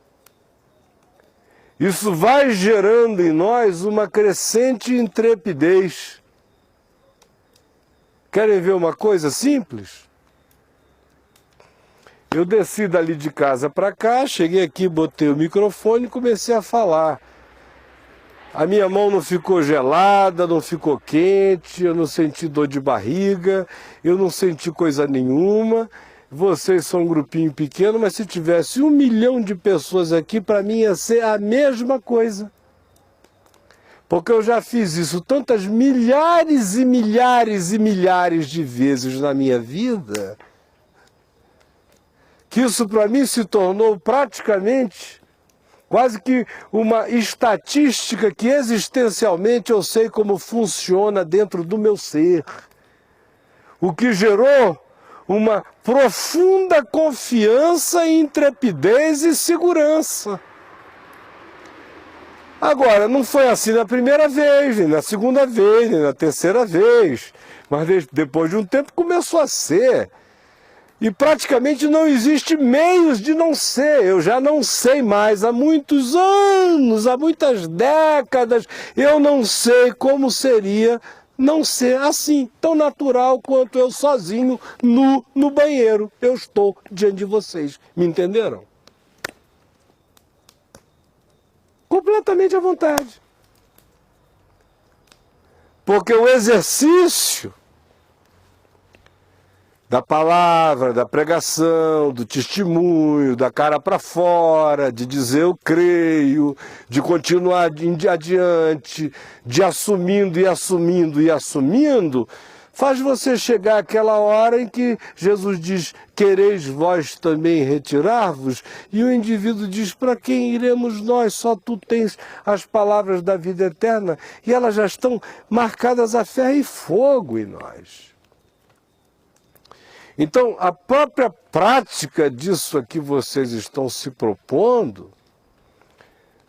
Isso vai gerando em nós uma crescente intrepidez. Querem ver uma coisa simples? Eu desci dali de casa para cá, cheguei aqui, botei o microfone e comecei a falar. A minha mão não ficou gelada, não ficou quente, eu não senti dor de barriga, eu não senti coisa nenhuma. Vocês são um grupinho pequeno, mas se tivesse 1 milhão de pessoas aqui, para mim ia ser a mesma coisa. Porque eu já fiz isso tantas milhares e milhares e milhares de vezes na minha vida, que isso para mim se tornou praticamente quase que uma estatística que existencialmente eu sei como funciona dentro do meu ser. O que gerou uma profunda confiança, intrepidez e segurança. Agora, não foi assim na primeira vez, nem na segunda vez, nem na terceira vez, mas depois de um tempo começou a ser. E praticamente não existe meios de não ser. Eu já não sei mais, há muitos anos, há muitas décadas, eu não sei como seria não ser assim, tão natural quanto eu sozinho, nu, no banheiro. Eu estou diante de vocês. Me entenderam? Completamente à vontade. Porque o exercício da palavra, da pregação, do testemunho, da cara para fora, de dizer eu creio, de continuar adiante, de assumindo e assumindo e assumindo, faz você chegar àquela hora em que Jesus diz, quereis vós também retirar-vos? E o indivíduo diz, para quem iremos nós? Só tu tens as palavras da vida eterna. E elas já estão marcadas a ferro e fogo em nós. Então, a própria prática disso a que vocês estão se propondo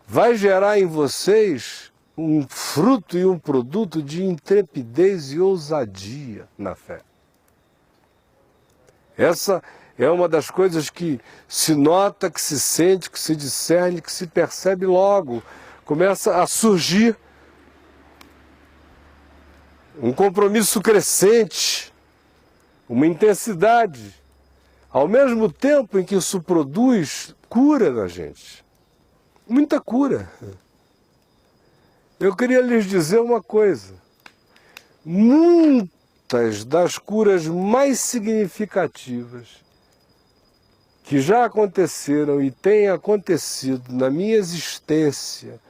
vai gerar em vocês um fruto e um produto de intrepidez e ousadia na fé. Essa é uma das coisas que se nota, que se sente, que se discerne, que se percebe logo. Começa a surgir um compromisso crescente, uma intensidade, ao mesmo tempo em que isso produz cura na gente. Muita cura. Eu queria lhes dizer uma coisa. Muitas das curas mais significativas que já aconteceram e têm acontecido na minha existência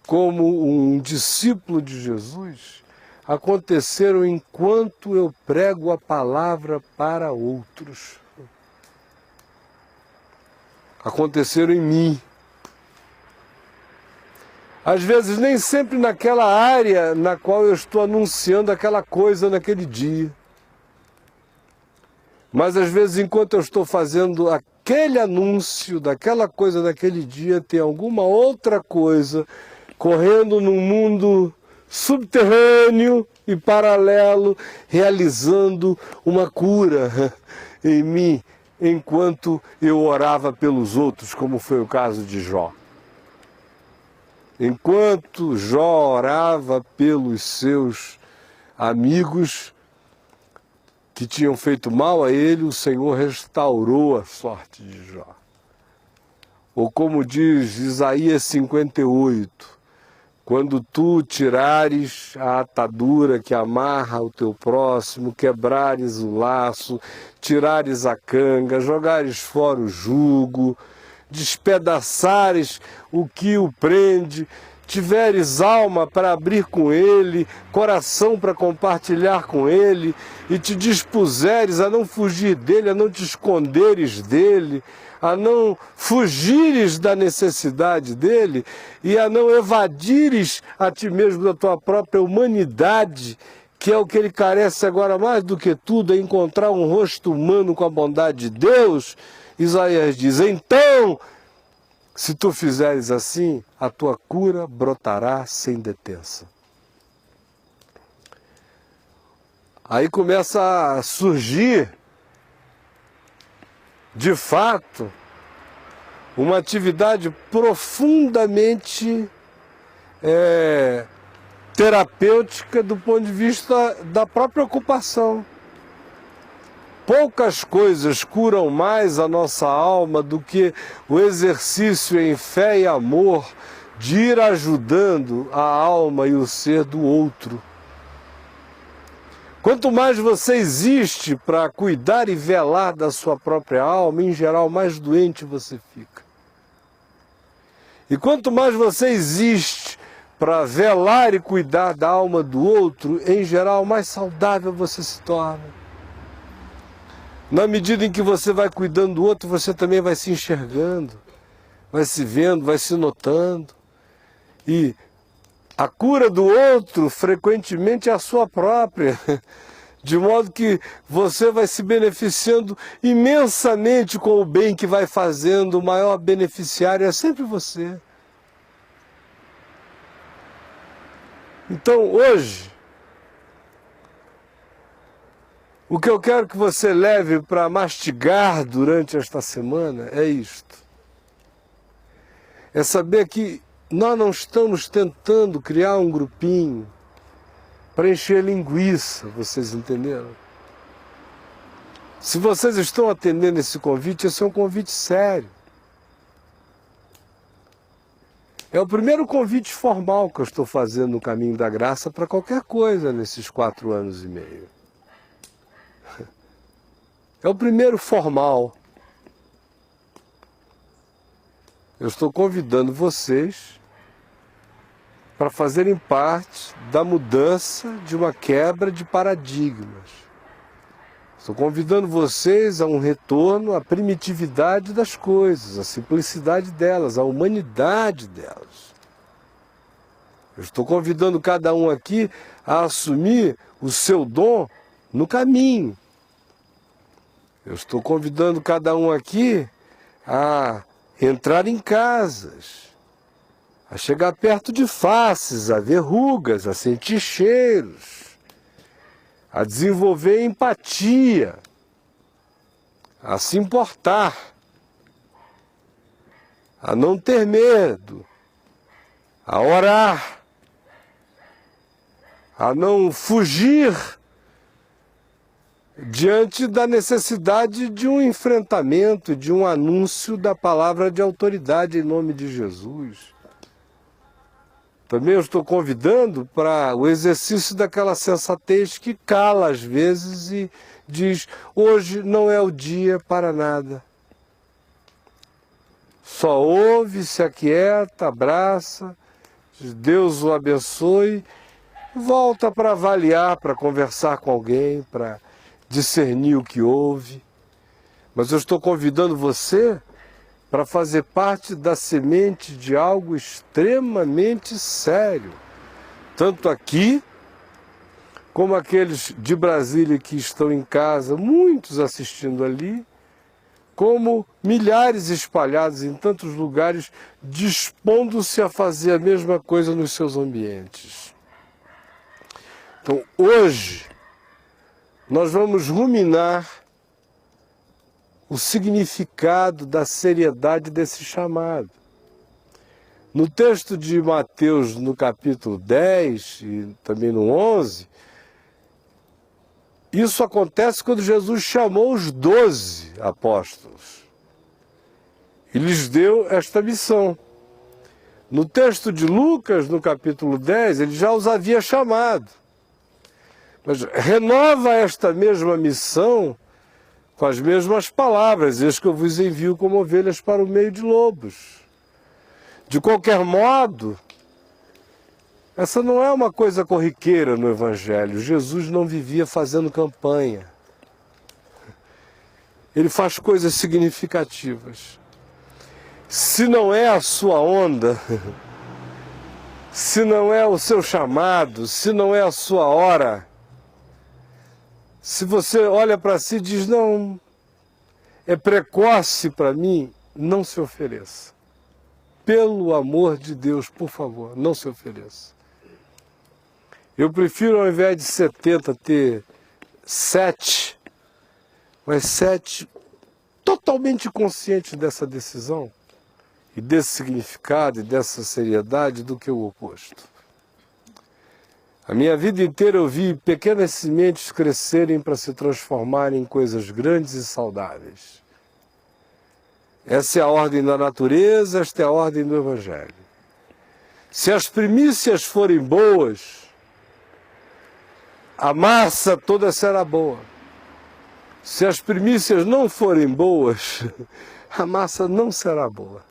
como um discípulo de Jesus, aconteceram enquanto eu prego a palavra para outros. Aconteceram em mim. Às vezes nem sempre naquela área na qual eu estou anunciando aquela coisa naquele dia. Mas às vezes enquanto eu estou fazendo aquele anúncio daquela coisa naquele dia, tem alguma outra coisa correndo num mundo subterrâneo e paralelo, realizando uma cura em mim, enquanto eu orava pelos outros, como foi o caso de Jó. Enquanto Jó orava pelos seus amigos que tinham feito mal a ele, o Senhor restaurou a sorte de Jó. Ou como diz Isaías 58, quando tu tirares a atadura que amarra o teu próximo, quebrares o laço, tirares a canga, jogares fora o jugo, despedaçares o que o prende, tiveres alma para abrir com ele, coração para compartilhar com ele, e te dispuseres a não fugir dele, a não te esconderes dele, a não fugires da necessidade dele e a não evadires a ti mesmo da tua própria humanidade, que é o que ele carece agora mais do que tudo, é encontrar um rosto humano com a bondade de Deus. Isaías diz, então, se tu fizeres assim, a tua cura brotará sem detença. Aí começa a surgir, de fato, uma atividade profundamente terapêutica do ponto de vista da própria ocupação. Poucas coisas curam mais a nossa alma do que o exercício em fé e amor de ir ajudando a alma e o ser do outro. Quanto mais você existe para cuidar e velar da sua própria alma, em geral, mais doente você fica. E quanto mais você existe para velar e cuidar da alma do outro, em geral, mais saudável você se torna. Na medida em que você vai cuidando do outro, você também vai se enxergando, vai se vendo, vai se notando. E a cura do outro, frequentemente, é a sua própria. De modo que você vai se beneficiando imensamente com o bem que vai fazendo, o maior beneficiário é sempre você. Então, hoje, o que eu quero que você leve para mastigar durante esta semana é isto. É saber que nós não estamos tentando criar um grupinho para encher linguiça, vocês entenderam? Se vocês estão atendendo esse convite, esse é um convite sério. É o primeiro convite formal que eu estou fazendo no Caminho da Graça para qualquer coisa nesses 4 anos e meio. É o primeiro formal. Eu estou convidando vocês para fazerem parte da mudança de uma quebra de paradigmas. Estou convidando vocês a um retorno à primitividade das coisas, à simplicidade delas, à humanidade delas. Eu estou convidando cada um aqui a assumir o seu dom no caminho. Eu estou convidando cada um aqui a entrar em casas, a chegar perto de faces, a ver rugas, a sentir cheiros, a desenvolver empatia, a se importar, a não ter medo, a orar, a não fugir diante da necessidade de um enfrentamento, de um anúncio da palavra de autoridade em nome de Jesus. Também eu estou convidando para o exercício daquela sensatez que cala às vezes e diz: hoje não é o dia para nada. Só ouve, se aquieta, abraça, Deus o abençoe, volta para avaliar, para conversar com alguém, para discernir o que houve. Mas eu estou convidando você para fazer parte da semente de algo extremamente sério, tanto aqui, como aqueles de Brasília que estão em casa, muitos assistindo ali, como milhares espalhados em tantos lugares, dispondo-se a fazer a mesma coisa nos seus ambientes. Então, hoje, nós vamos ruminar o significado da seriedade desse chamado. No texto de Mateus, no capítulo 10 e também no 11, isso acontece quando Jesus chamou os 12 apóstolos e lhes deu esta missão. No texto de Lucas, no capítulo 10, ele já os havia chamado. Mas renova esta mesma missão com as mesmas palavras: eis que eu vos envio como ovelhas para o meio de lobos. De qualquer modo, essa não é uma coisa corriqueira no Evangelho. Jesus não vivia fazendo campanha. Ele faz coisas significativas. Se não é a sua onda, se não é o seu chamado, se não é a sua hora, se você olha para si e diz: não, é precoce para mim, não se ofereça. Pelo amor de Deus, por favor, não se ofereça. Eu prefiro, ao invés de 70, ter 7, mas 7 totalmente conscientes dessa decisão, e desse significado, e dessa seriedade, do que o oposto. A minha vida inteira eu vi pequenas sementes crescerem para se transformarem em coisas grandes e saudáveis. Essa é a ordem da natureza, esta é a ordem do Evangelho. Se as primícias forem boas, a massa toda será boa. Se as primícias não forem boas, a massa não será boa.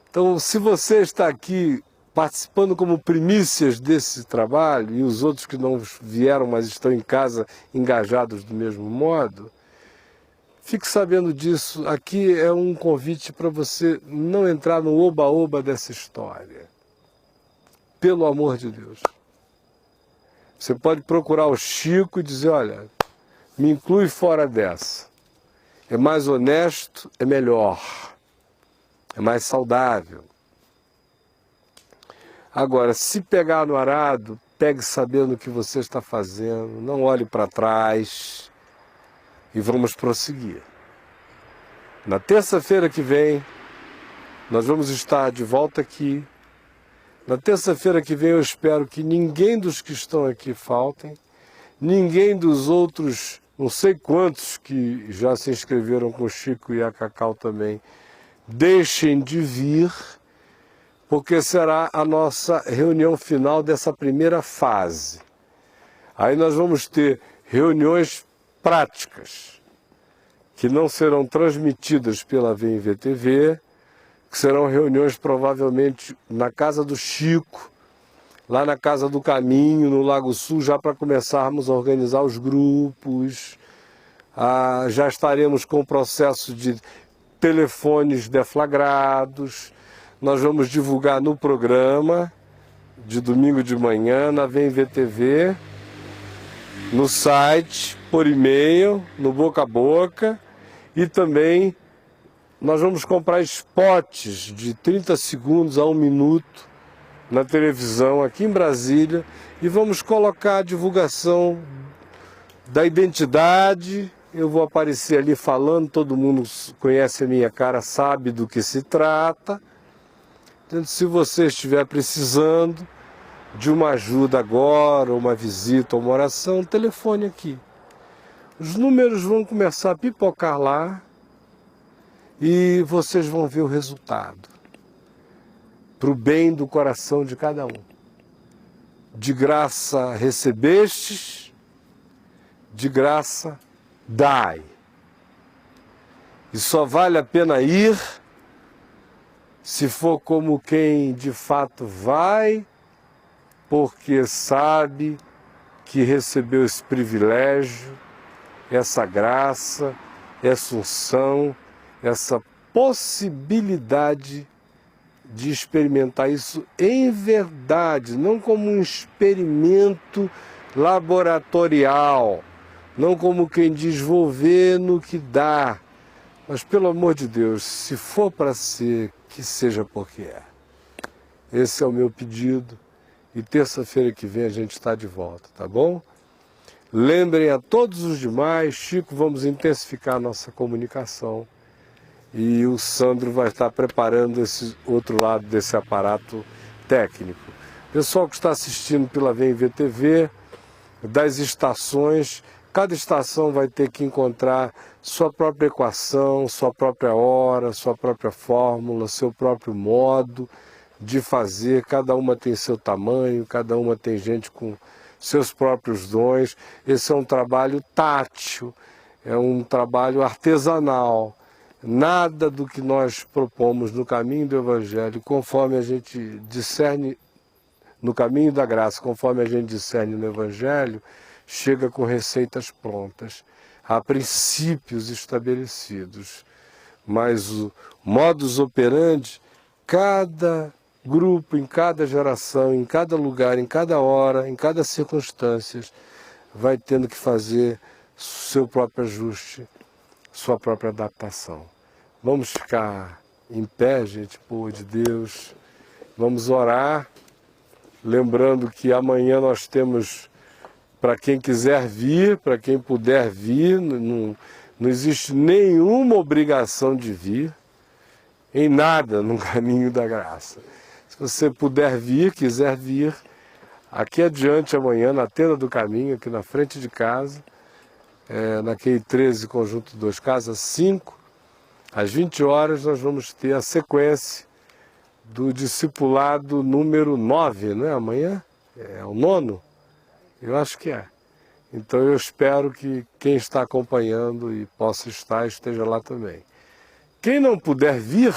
Então, se você está aqui participando como primícias desse trabalho, e os outros que não vieram, mas estão em casa engajados do mesmo modo, Fique sabendo disso. Aqui é um convite para você não entrar no oba-oba dessa história. Pelo amor de Deus. Você pode procurar o Chico e dizer, olha, me inclui fora dessa. É mais honesto, é melhor. É mais saudável. Agora, se pegar no arado, pegue sabendo o que você está fazendo, não olhe para trás e vamos prosseguir. Na terça-feira que vem, nós vamos estar de volta aqui. Na terça-feira que vem eu espero que ninguém dos que estão aqui faltem, ninguém dos outros, não sei quantos que já se inscreveram com o Chico e a Cacau também, deixem de vir, porque será a nossa reunião final dessa primeira fase. Aí nós vamos ter reuniões práticas, que não serão transmitidas pela VMV-TV, que serão reuniões provavelmente na casa do Chico, lá na Casa do Caminho, no Lago Sul, já para começarmos a organizar os grupos. Já estaremos com o processo de telefones deflagrados. Nós vamos divulgar no programa de domingo de manhã, na VMV-TV, no site, por e-mail, no boca a boca, e também nós vamos comprar spots de 30 segundos a 1 minuto na televisão aqui em Brasília e vamos colocar a divulgação da identidade. Eu vou aparecer ali falando, todo mundo conhece a minha cara, sabe do que se trata. Então, se você estiver precisando de uma ajuda agora, uma visita ou uma oração, telefone aqui. Os números vão começar a pipocar lá e vocês vão ver o resultado. Para o bem do coração de cada um. De graça recebestes, de graça dai. E só vale a pena ir se for como quem de fato vai, porque sabe que recebeu esse privilégio, essa graça, essa unção, essa possibilidade de experimentar isso em verdade, não como um experimento laboratorial, não como quem diz vou ver no que dá, mas pelo amor de Deus, se for para ser, que seja porque é. Esse é o meu pedido e terça-feira que vem a gente está de volta, tá bom? Lembrem a todos os demais, Chico, vamos intensificar a nossa comunicação. E o Sandro vai estar preparando esse outro lado desse aparato técnico. Pessoal que está assistindo pela VMV-TV, das estações, cada estação vai ter que encontrar sua própria equação, sua própria hora, sua própria fórmula, seu próprio modo de fazer. Cada uma tem seu tamanho, cada uma tem gente com seus próprios dons. Esse é um trabalho tátil, é um trabalho artesanal. Nada do que nós propomos no caminho do Evangelho, conforme a gente discerne no caminho da graça, conforme a gente discerne no Evangelho, chega com receitas prontas. Há princípios estabelecidos, mas o modus operandi, cada grupo, em cada geração, em cada lugar, em cada hora, em cada circunstância, vai tendo que fazer seu próprio ajuste, sua própria adaptação. Vamos ficar em pé, gente boa de Deus. Vamos orar, lembrando que amanhã nós temos, para quem quiser vir, para quem puder vir, não existe nenhuma obrigação de vir, em nada no caminho da graça. Se você puder vir, quiser vir, aqui adiante amanhã, na tenda do caminho, aqui na frente de casa, naquele 13, conjunto 2, casa 5, às 20 horas nós vamos ter a sequência do discipulado número 9, não é amanhã? É o 9º? Eu acho que é. Então eu espero que quem está acompanhando e possa estar, esteja lá também. Quem não puder vir,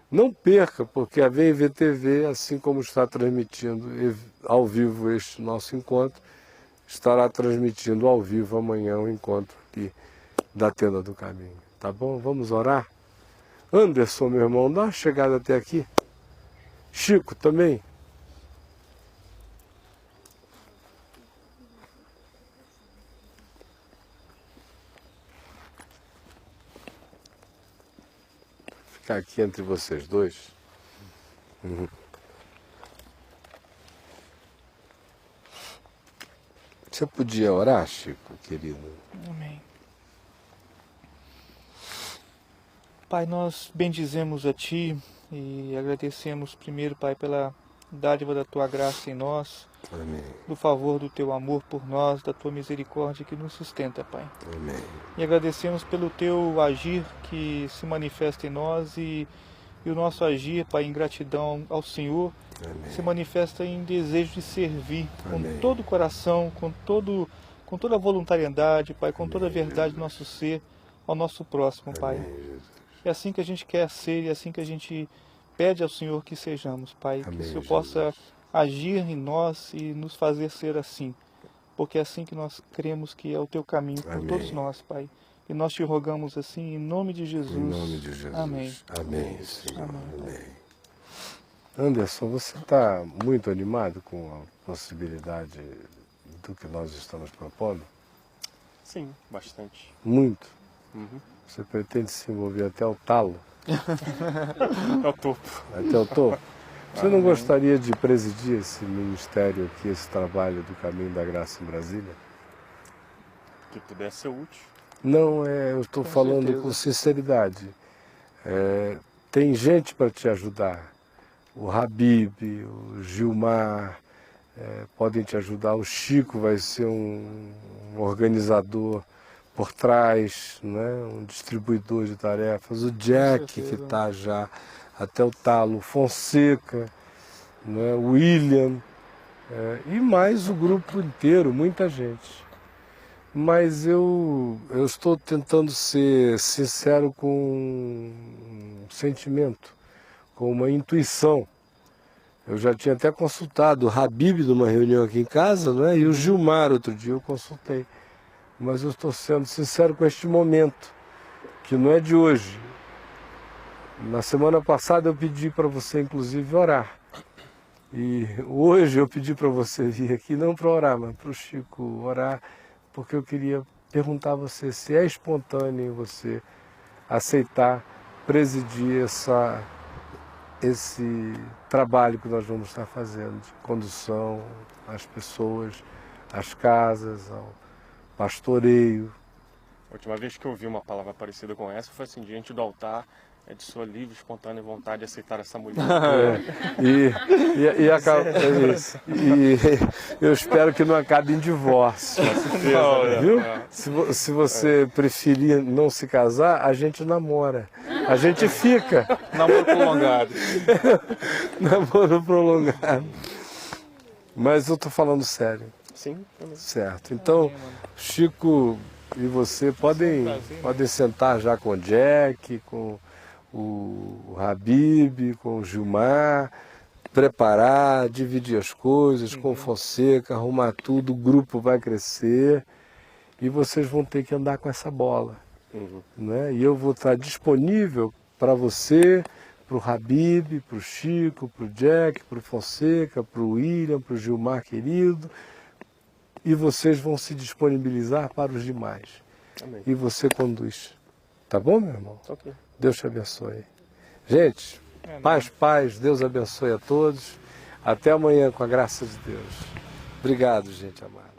não perca, porque a VMV-TV, assim como está transmitindo ao vivo este nosso encontro, estará transmitindo ao vivo amanhã o encontro aqui da tenda do caminho. Tá bom? Vamos orar? Anderson, meu irmão, dá uma chegada até aqui. Chico, também. Ficar aqui entre vocês dois. Você podia orar, Chico, querido? Amém. Pai, nós bendizemos a Ti e agradecemos primeiro, Pai, pela dádiva da Tua graça em nós, Amém. do favor do Teu amor por nós, da Tua misericórdia que nos sustenta, Pai. Amém. E agradecemos pelo Teu agir que se manifesta em nós e o nosso agir, Pai, em gratidão ao Senhor, Amém. se manifesta em desejo de servir Amém. com todo o coração, com toda a voluntariedade, Pai, com toda a verdade do nosso ser ao nosso próximo, Pai. Amém, Jesus. É assim que a gente quer ser e é assim que a gente pede ao Senhor que sejamos, Pai. Amém, Que o Senhor Jesus. possa agir em nós e nos fazer ser assim. Porque é assim que nós cremos que é o Teu caminho por Amém. todos nós, Pai. E nós te rogamos assim em nome de Jesus. Em nome de Jesus. Amém. Amém, Senhor. Amém. Amém. Anderson, você está muito animado com a possibilidade do que nós estamos propondo? Sim, bastante. Muito. Uhum. Você pretende se envolver até o talo? É o topo. Até o topo? Você não gostaria de presidir esse ministério aqui, esse trabalho do Caminho da Graça em Brasília? Que pudesse ser útil. Não, eu estou falando certeza. com sinceridade. Tem gente para te ajudar. O Habib, o Gilmar, podem te ajudar. O Chico vai ser um organizador por trás, né? Um distribuidor de tarefas. O Jack, que está já até o talo. O Fonseca, né? O William, e mais o grupo inteiro, muita gente. Mas eu estou tentando ser sincero com um sentimento, com uma intuição. Eu já tinha até consultado o Habib numa reunião aqui em casa, né? E o Gilmar outro dia eu consultei. Mas eu estou sendo sincero com este momento, que não é de hoje. Na semana passada eu pedi para você, inclusive, orar. E hoje eu pedi para você vir aqui, não para orar, mas para o Chico orar, porque eu queria perguntar a você se é espontâneo em você aceitar presidir esse trabalho que nós vamos estar fazendo, de condução às pessoas, às casas, ao pastoreio. A última vez que eu ouvi uma palavra parecida com essa foi assim, diante do altar, é de sua livre, espontânea vontade de aceitar essa mulher. E eu espero que não acabe em divórcio. Viu? Se você preferir não se casar, a gente namora. A gente fica. Namoro prolongado. Namoro prolongado. Mas eu estou falando sério. Sim, também. Certo. Então, Chico e você podem sentar já com o Jack, com o Habib, com o Gilmar, preparar, dividir as coisas, com o Fonseca, arrumar tudo, o grupo vai crescer e vocês vão ter que andar com essa bola. Né? E eu vou estar disponível para você, para o Habib, para o Chico, para o Jack, para o Fonseca, para o William, para o Gilmar querido, e vocês vão se disponibilizar para os demais. Amém. E você conduz. Tá bom, meu irmão? Ok. Deus te abençoe. Gente, paz, Deus abençoe a todos. Até amanhã, com a graça de Deus. Obrigado, gente amada.